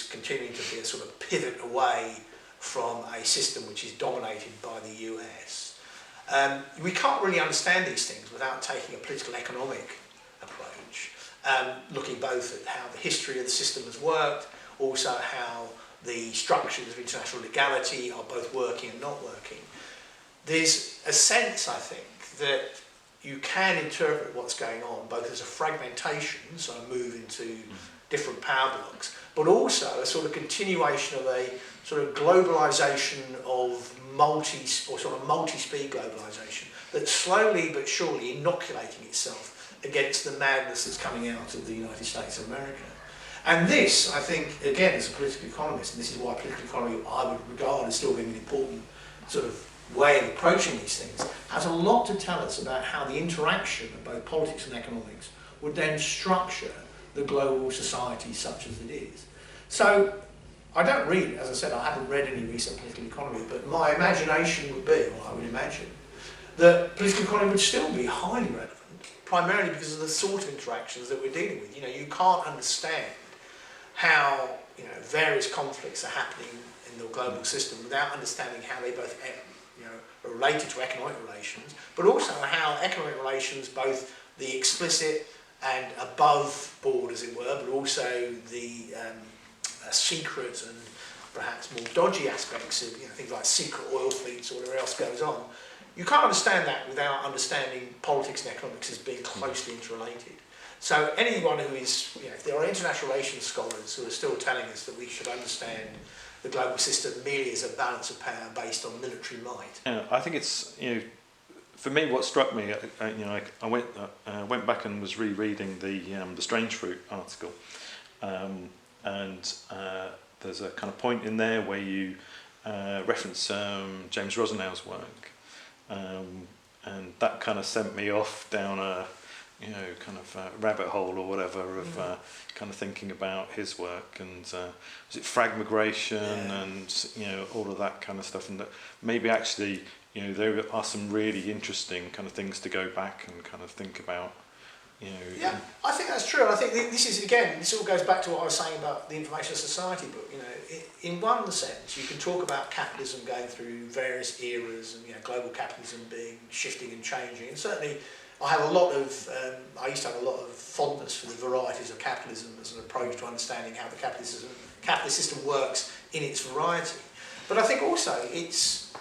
continuing to be a sort of pivot away from a system which is dominated by the US. We can't really understand these things without taking a political economic approach, looking both at how the history of the system has worked, also how the structures of international legality are both working and not working. There's a sense, I think, that you can interpret what's going on both as a fragmentation, so a move into different power blocks, but also a sort of continuation of a sort of globalisation of multi-speed globalisation that's slowly but surely inoculating itself against the madness that's coming out of the United States of America. And this, I think, again, as a political economist, and this is why political economy I would regard as still being an important sort of way of approaching these things, has a lot to tell us about how the interaction of both politics and economics would then structure the global society such as it is. So I don't read, as I said, I haven't read any recent political economy, but my imagination would be, or I would imagine, that political economy would still be highly relevant, primarily because of the sort of interactions that we're dealing with. You can't understand how various conflicts are happening in the global system without understanding how they both are related to economic relations, but also how economic relations, both the explicit and above board, as it were, but also the secret and perhaps more dodgy aspects of things like secret oil fleets or whatever else goes on. You can't understand that without understanding politics and economics as being closely interrelated. So anyone who is, if there are international relations scholars who are still telling us that we should understand the global system merely as a balance of power based on military might. Yeah, I think it's, for me, what struck me, I went back and was rereading the Strange Fruit article, and there's a kind of point in there where you reference James Rosenau's work, and that kind of sent me off down a kind of rabbit hole or whatever of kind of thinking about his work, and was it fragmigration and all of that kind of stuff, and that maybe actually there are some really interesting kind of things to go back and kind of think about. Yeah, I think that's true. And I think this all goes back to what I was saying about the Information Society book. In one sense, you can talk about capitalism going through various eras and global capitalism being shifting and changing, and certainly I used to have a lot of fondness for the varieties of capitalism as an approach to understanding how the capitalist system works in its variety. But I think also it's,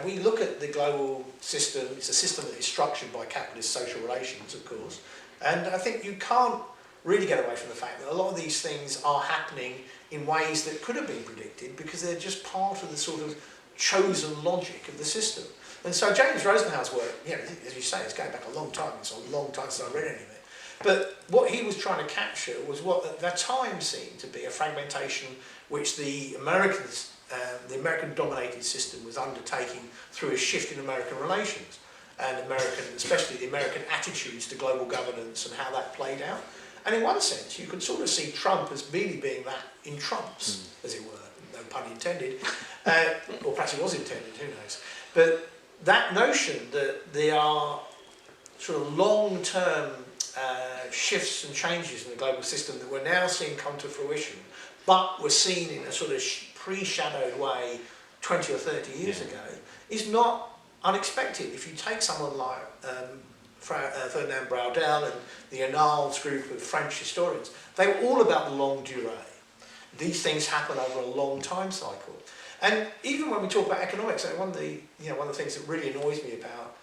we look at the global system, it's a system that is structured by capitalist social relations, of course, and I think you can't really get away from the fact that a lot of these things are happening in ways that could have been predicted because they're just part of the sort of chosen logic of the system. And so James Rosenhau's work, you know, as you say, it's going back a long time. It's a long time since I read any of it. But what he was trying to capture was what at that time seemed to be a fragmentation which the American-dominated system was undertaking through a shift in American relations and especially the American attitudes to global governance and how that played out. And in one sense, you could sort of see Trump as really being that in trumps, as it were, no pun intended, or perhaps it was intended, who knows. But that notion that there are sort of long-term shifts and changes in the global system that we're now seeing come to fruition, but were seen in a sort of pre-shadowed way 20 or 30 years ago, is not unexpected. If you take someone like Ferdinand Braudel and the Annales group of French historians, they were all about the longue durée. These things happen over a long time cycle. And even when we talk about economics, one of the things that really annoys me about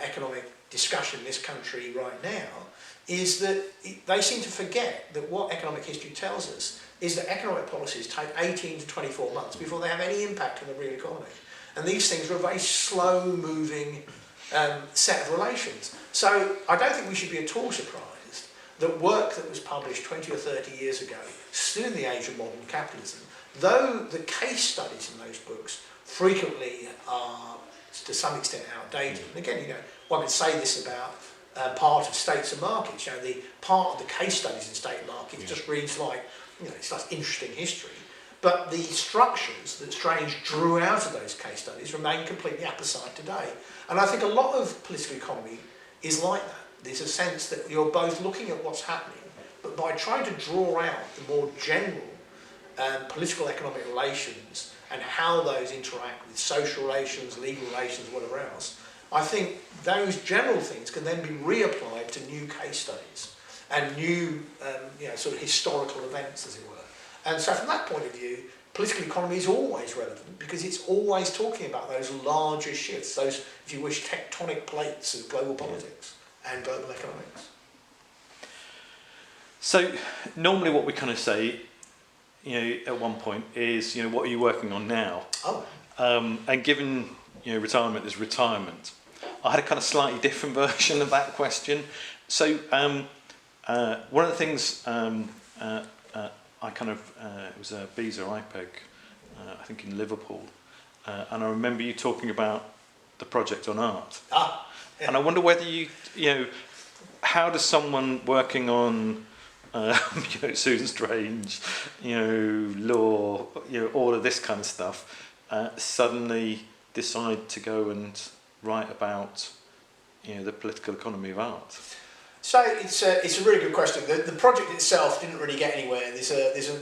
economic discussion in this country right now is that they seem to forget that what economic history tells us is that economic policies take 18 to 24 months before they have any impact on the real economy. And these things are a very slow-moving set of relations. So I don't think we should be at all surprised that work that was published 20 or 30 years ago, still in the age of modern capitalism, though the case studies in those books frequently are to some extent outdated. And again, one could say this about part of States and Markets. The part of the case studies in State and Markets just reads like, it's like interesting history. But the structures that Strange drew out of those case studies remain completely apposite today. And I think a lot of political economy is like that. There's a sense that you're both looking at what's happening, but by trying to draw out the more general political economic relations and how those interact with social relations, legal relations, whatever else, I think those general things can then be reapplied to new case studies and new sort of historical events, as it were. And so from that point of view, political economy is always relevant because it's always talking about those larger shifts, those, if you wish, tectonic plates of global politics and global economics. So normally what we kind of say, at one point is, what are you working on now? Oh. And given, retirement is retirement, I had a kind of slightly different version of that question. So one of the things I kind of, it was a Beezer IPEG, I think in Liverpool, and I remember you talking about the project on art. Yeah. And I wonder whether how does someone working on, Susan Strange, law, all of this kind of stuff, suddenly decide to go and write about, the political economy of art? So it's a really good question. The project itself didn't really get anywhere.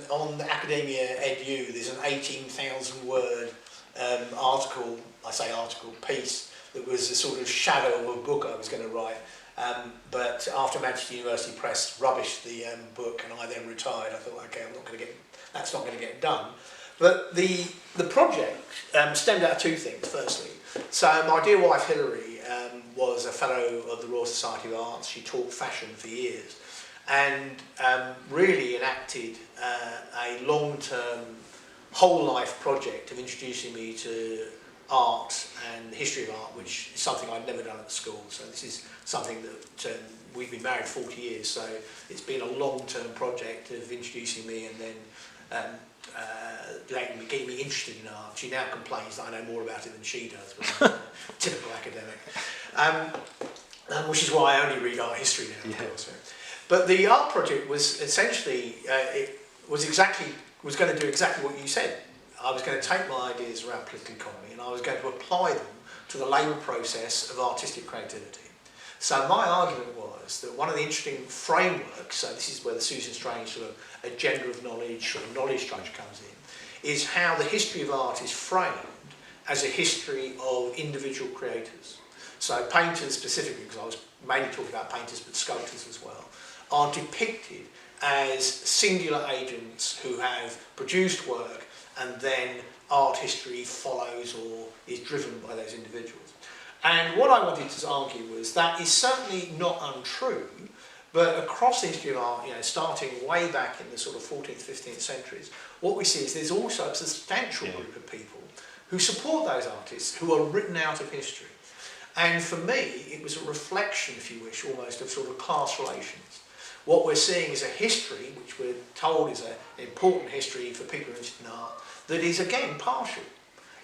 On the Academia Edu, there's an 18,000 word piece that was a sort of shadow of a book I was going to write. But after Manchester University Press rubbish the book and I then retired, I thought, okay, that's not going to get done. But the project stemmed out of two things. Firstly, so my dear wife Hilary was a fellow of the Royal Society of Arts. She taught fashion for years and really enacted a long-term, whole-life project of introducing me to art and the history of art, which is something I'd never done at the school. So this is something that we've been married 40 years, so it's been a long-term project of introducing me and then getting me interested in art. She now complains that I know more about it than she does, but I'm a typical academic. Which is why I only read art history now, of course. Yeah. But the art project was essentially, was going to do exactly what you said. I was going to take my ideas around political economy and I was going to apply them to the labour process of artistic creativity. So my argument was that one of the interesting frameworks, so this is where the Susan Strange sort of agenda of knowledge or knowledge structure comes in, is how the history of art is framed as a history of individual creators. So painters specifically, because I was mainly talking about painters but sculptors as well, are depicted as singular agents who have produced work and then art history follows or is driven by those individuals. And what I wanted to argue was that is certainly not untrue, But across the history of art, starting way back in the sort of 14th, 15th centuries, what we see is there's also a substantial group of people who support those artists who are written out of history. And for me, it was a reflection, if you wish, almost of sort of class relations. What we're seeing is a history, which we're told is an important history for people interested in art, that is, again, partial.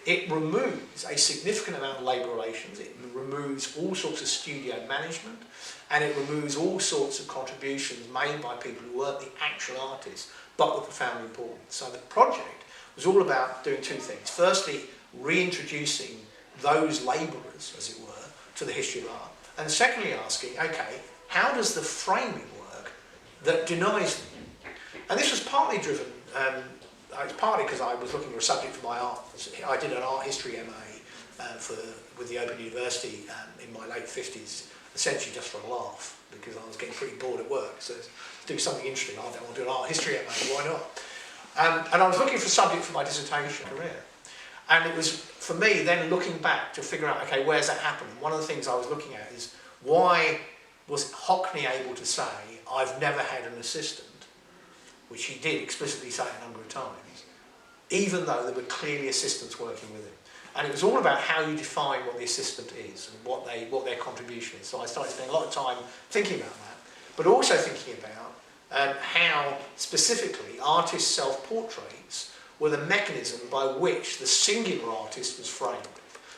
It removes a significant amount of labour relations, it removes all sorts of studio management, and it removes all sorts of contributions made by people who weren't the actual artists, but were profoundly important. So the project was all about doing two things. Firstly, reintroducing those labourers, as it were, to the history of art. And secondly, asking, okay, how does the framing work that denies them? And this was partly driven, it's partly because I was looking for a subject for my art. I did an art history MA with the Open University in my late 50s, essentially just for a laugh, because I was getting pretty bored at work. So to do something interesting, I don't want to do an art history MA, why not? And I was looking for a subject for my dissertation career. And it was, for me, then looking back to figure out, okay, where's that happened? And one of the things I was looking at is, why was Hockney able to say, I've never had an assistant, which he did explicitly say a number of times, even though there were clearly assistants working with him. And it was all about how you define what the assistant is and what their contribution is. So I started spending a lot of time thinking about that, but also thinking about how, specifically, artists' self-portraits were the mechanism by which the singular artist was framed.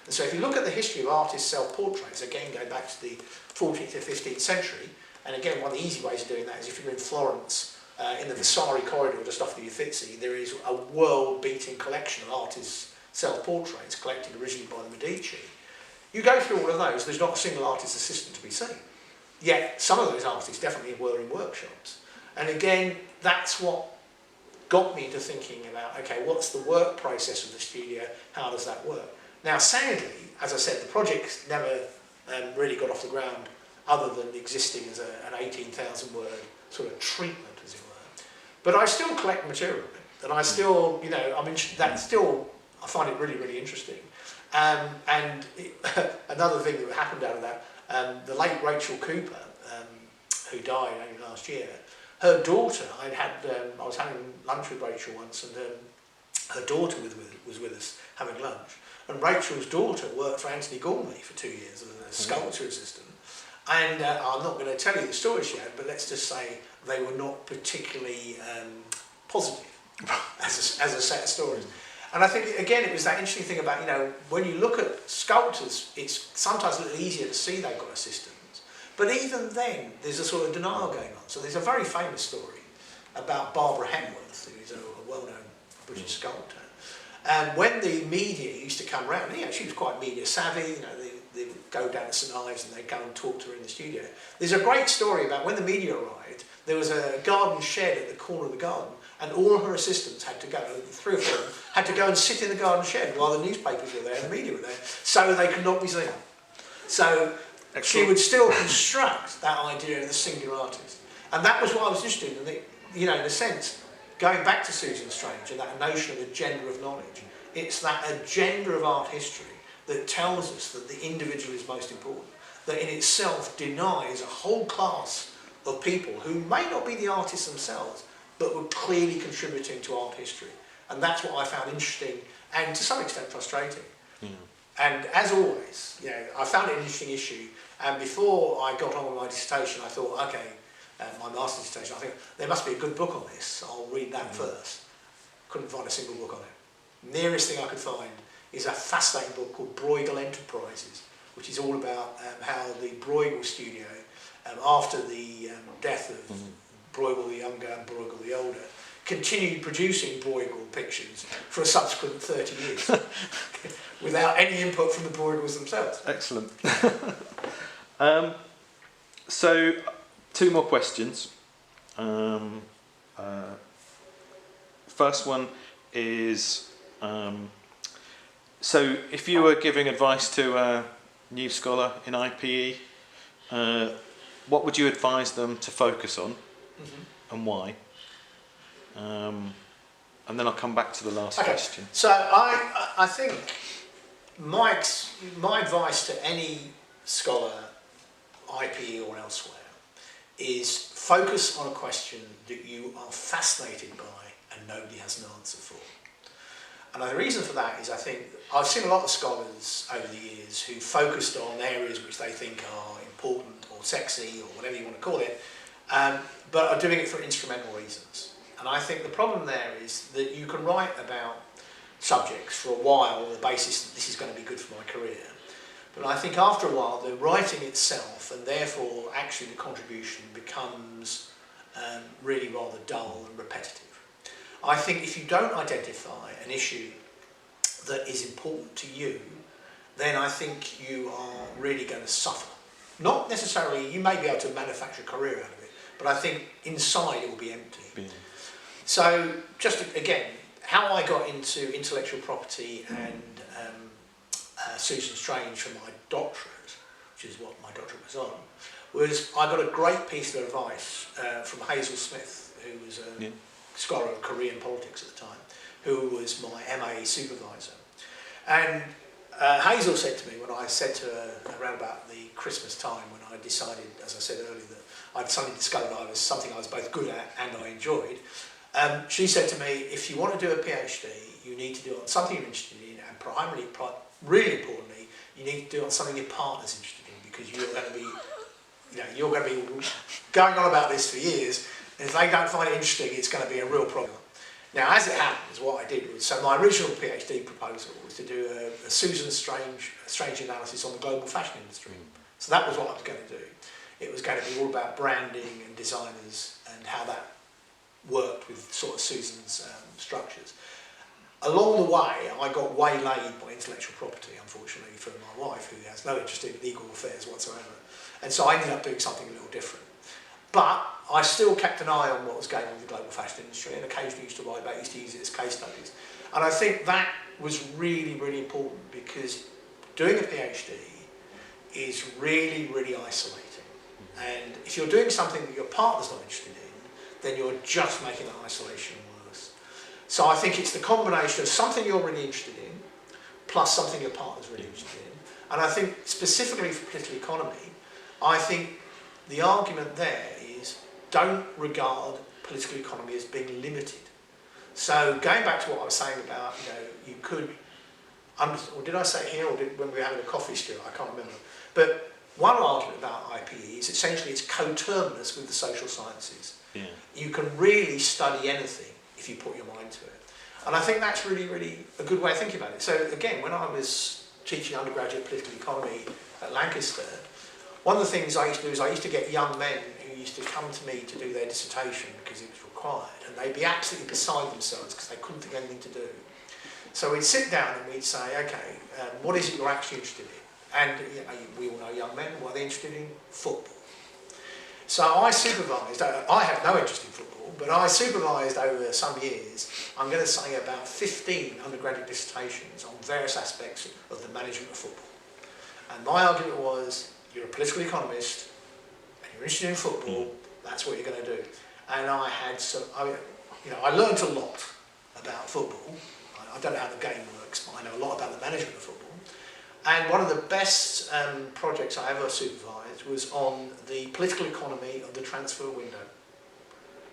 And so if you look at the history of artists' self-portraits, again going back to the 14th or 15th century, and again one of the easy ways of doing that is if you're in Florence, in the Vasari corridor just off the Uffizi, there is a world-beating collection of artists' self-portraits collected originally by the Medici. You go through all of those, there's not a single artist assistant to be seen. Yet some of those artists definitely were in workshops. And again, that's what got me to thinking about, okay, what's the work process of the studio, how does that work? Now, sadly, as I said, the project never really got off the ground other than existing as an 18,000 word sort of treatment, as it were. But I still collect material, and I still, I find it really, really interesting. Another thing that happened out of that, the late Rachel Cooper, who died only last year, her daughter, I was having lunch with Rachel once, and her daughter was with us having lunch. And Rachel's daughter worked for Anthony Gormley for 2 years as a sculptor assistant. And I'm not going to tell you the story she had, but let's just say they were not particularly positive as a set of stories. And I think, again, it was that interesting thing about, when you look at sculptors, it's sometimes a little easier to see they've got assistants. But even then, there's a sort of denial going on. So there's a very famous story about Barbara Hepworth, who's a well-known British sculptor. And when the media used to come round, she was quite media savvy, they would go down to St Ives and they'd go and talk to her in the studio. There's a great story about when the media arrived, there was a garden shed at the corner of the garden, and all her assistants had to go, 3 or 4 of them, had to go and sit in the garden shed while the newspapers were there and the media were there, so they could not be seen. So she would still construct that idea of the singular artist. And that was what I was interested in, in a sense, going back to Susan Strange and that notion of agenda of knowledge. It's that agenda of art history that tells us that the individual is most important, that in itself denies a whole class of people who may not be the artists themselves, but were clearly contributing to art history. And that's what I found interesting and to some extent frustrating. Yeah. And as always, I found it an interesting issue. And before I got on with my dissertation, I thought, okay, my master's dissertation, I think there must be a good book on this. I'll read that first. Couldn't find a single book on it. Nearest thing I could find is a fascinating book called Bruegel Enterprises, which is all about how the Bruegel studio, after the death of Bruegel the Younger and Bruegel the Older, continued producing Bruegel pictures for a subsequent 30 years without any input from the Bruegels themselves. Excellent. So, 2 more questions. First one is, so if you were giving advice to a new scholar in IPE, what would you advise them to focus on and why? And then I'll come back to the last question. So I think my advice to any scholar, IPE or elsewhere, is focus on a question that you are fascinated by and nobody has an answer for. And the reason for that is I think I've seen a lot of scholars over the years who focused on areas which they think are important or sexy or whatever you want to call it, but are doing it for instrumental reasons. And I think the problem there is that you can write about subjects for a while on the basis that this is going to be good for my career. But I think after a while the writing itself and therefore actually the contribution becomes really rather dull and repetitive. I think if you don't identify an issue that is important to you, then I think you are really going to suffer. Not necessarily, you may be able to manufacture a career out of it, but I think inside it will be empty. Yeah. So just again, how I got into intellectual property and Susan Strange for my doctorate, which is what my doctorate was on, was I got a great piece of advice from Hazel Smith, who was a scholar of Korean politics at the time, who was my MA supervisor. And Hazel said to me, when I said to her around about the Christmas time, when I decided, as I said earlier, that I'd suddenly discovered I was something I was both good at and I enjoyed, she said to me, if you want to do a PhD, you need to do it on something you're interested in, and primarily, really importantly, you need to do it on something your partner's interested in, because you're going to be, you're going to be going on about this for years, and if they don't find it interesting, it's going to be a real problem. Now, as it happens, what I did was, so my original PhD proposal was to do a Susan Strange analysis on the global fashion industry. So that was what I was going to do. It was going to be all about branding and designers and how that worked with sort of Susan's structures. Along the way, I got waylaid by intellectual property, unfortunately, for my wife, who has no interest in legal affairs whatsoever. And so I ended up doing something a little different. But I still kept an eye on what was going on in the global fashion used to write about, used to use it as case studies. And I think that was really, really important, because doing a PhD is really, really isolating. And if you're doing something that your partner's not interested in, then you're just making that isolation worse. So I think it's the combination of something you're really interested in, plus something your partner's really interested in. And I think specifically for political economy, I think the argument there is don't regard political economy as being limited. So going back to what I was saying about, you could, or did I say it here, or when we were having a coffee stew, I can't remember. But one argument about IPE is essentially it's coterminous with the social sciences. Yeah. You can really study anything if you put your mind to it. And I think that's really, really a good way of thinking about it. So again, when I was teaching undergraduate political economy at Lancaster, one of the things I used to do is I used to get young men who used to come to me to do their dissertation because it was required, and they'd be absolutely beside themselves because they couldn't think of anything to do. So we'd sit down and we'd say, okay, what is it you're actually interested in? And we all know young men, what are they interested in? Football. So I supervised, I have no interest in football, but I supervised over some years, I'm going to say about 15 undergraduate dissertations on various aspects of the management of football. And my argument was, you're a political economist, and you're interested in football, that's what you're going to do. And I had some, I learned a lot about football. I don't know how the game works, but I know a lot about the management of football. And one of the best projects I ever supervised was on the political economy of the transfer window.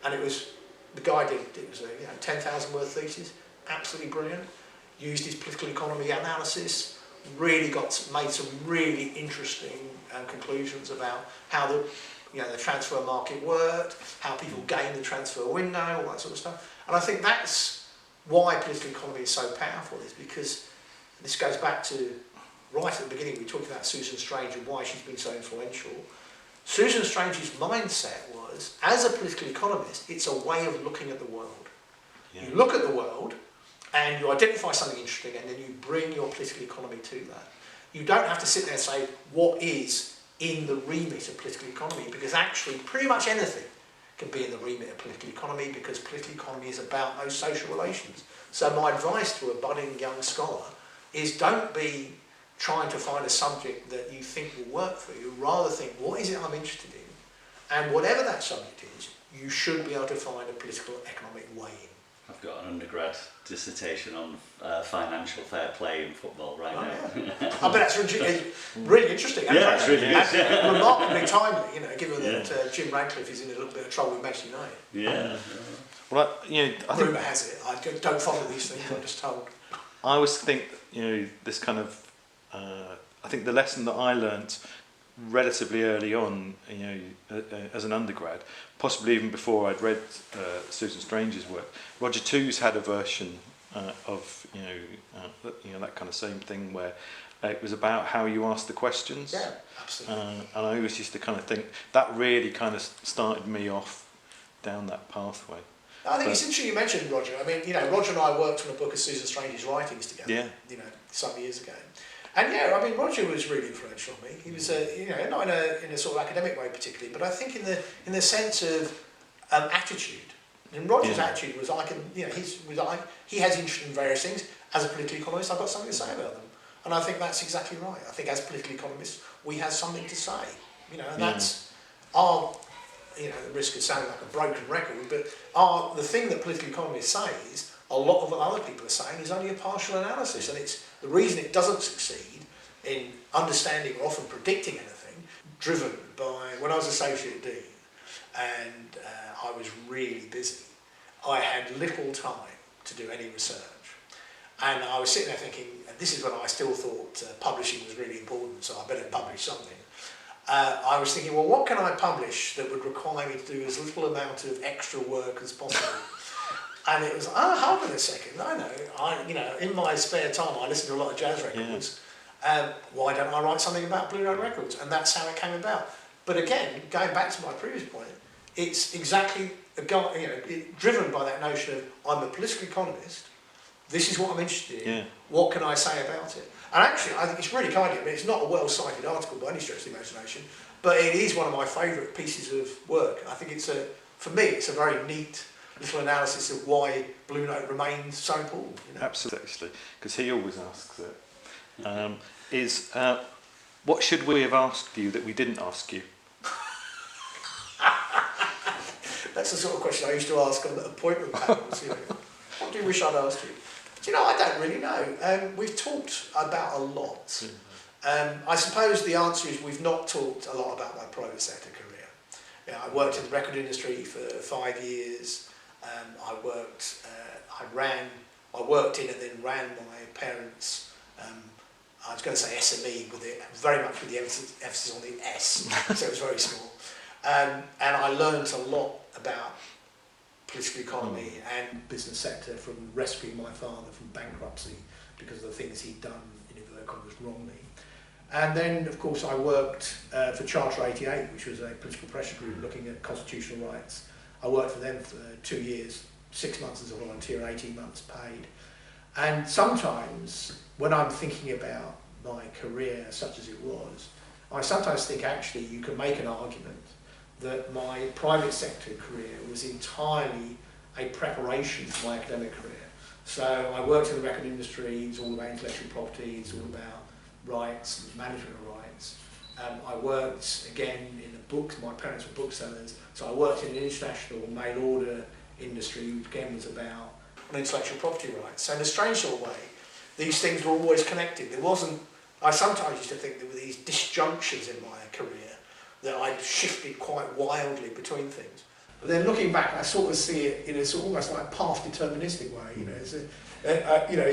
And it was, the guy did, it was a 10,000 word thesis, absolutely brilliant, used his political economy analysis, really made some really interesting conclusions about how the transfer market worked, how people gain the transfer window, all that sort of stuff. And I think that's why political economy is so powerful, is because this goes back to right at the beginning, we talked about Susan Strange and why she's been so influential. Susan Strange's mindset was, as a political economist, it's a way of looking at the world. Yeah. You look at the world and you identify something interesting and then you bring your political economy to that. You don't have to sit there and say, what is in the remit of political economy? Because actually, pretty much anything can be in the remit of political economy, because political economy is about those social relations. So my advice to a budding young scholar is, don't be trying to find a subject that you think will work for you, rather think, what is it I'm interested in? And whatever that subject is, you should be able to find a political economic way in. I've got an undergrad dissertation on financial fair play in football right now. Yeah. I bet that's really interesting. And Yeah, it's really good. and remarkably timely, given that Jim Radcliffe is in a little bit of trouble with Manchester United. Yeah. Well, I Rumour has it. I don't follow these things. I'm just told. I always think this kind of. I think the lesson that I learnt relatively early on, as an undergrad, possibly even before I'd read Susan Strange's work. Roger Too's had a version of that kind of same thing where it was about how you ask the questions. Yeah, absolutely. And I always used to kind of think that really kind of started me off down that pathway. I think it's interesting you mentioned Roger. I mean, Roger and I worked on a book of Susan Strange's writings together. Yeah. Some years ago. And Roger was really influential on me. He was, not in a sort of academic way particularly, but I think in the sense of attitude. And Roger's attitude was he has interest in various things. As a political economist, I've got something to say about them, and I think that's exactly right. I think as political economists, we have something to say. And that's our, the risk of sounding like a broken record, but the thing that political economists say is, a lot of what other people are saying is only a partial analysis, and it's the reason it doesn't succeed in understanding or often predicting anything, driven by, when I was Associate Dean and I was really busy, I had little time to do any research. And I was sitting there thinking, and this is when I still thought publishing was really important, so I better publish something. I was thinking, well, what can I publish that would require me to do as little amount of extra work as possible? And it was, hold on a second, I know, in my spare time I listen to a lot of jazz records. Why don't I write something about Blue Note Records? And that's how it came about. But again, going back to my previous point, it's exactly, driven by that notion of, I'm a political economist, this is what I'm interested in, what can I say about it? And actually, I think it's really kind of, it's not a well-cited article by any stretch of the imagination, but it is one of my favourite pieces of work. I think for me, it's a very neat little analysis of why Blue Note remains so important. Absolutely, because he always asks it. What should we have asked you that we didn't ask you? That's the sort of question I used to ask on appointment panels. What do you wish I'd asked you? I don't really know. We've talked about a lot. I suppose the answer is we've not talked a lot about my private sector career. I worked in the record industry for 5 years. I worked in and then ran my parents' I was going to say SME, very much with the emphasis on the S, so it was very small. And I learnt a lot about political economy and business sector from rescuing my father from bankruptcy because of the things he'd done in inverted commas wrongly. And then, of course, I worked for Charter 88, which was a political pressure group looking at constitutional rights. I worked for them for 2 years, 6 months as a volunteer, 18 months paid. And sometimes, when I'm thinking about my career, such as it was, I sometimes think actually you can make an argument that my private sector career was entirely a preparation for my academic career. So I worked in the record industry, it's all about intellectual property, it's all about rights, management of rights. I worked again in the books, my parents were booksellers, so I worked in an international mail order industry, which again was about intellectual property rights. So in a strange sort of way, these things were always connected. I sometimes used to think there were these disjunctions in my career that I'd shifted quite wildly between things. But then looking back, I sort of see it in a sort of almost like path deterministic way. You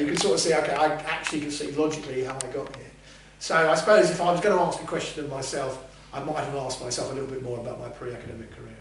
can sort of see, okay, I actually can see logically how I got here. So I suppose if I was going to ask the question of myself, I might have asked myself a little bit more about my pre-academic career.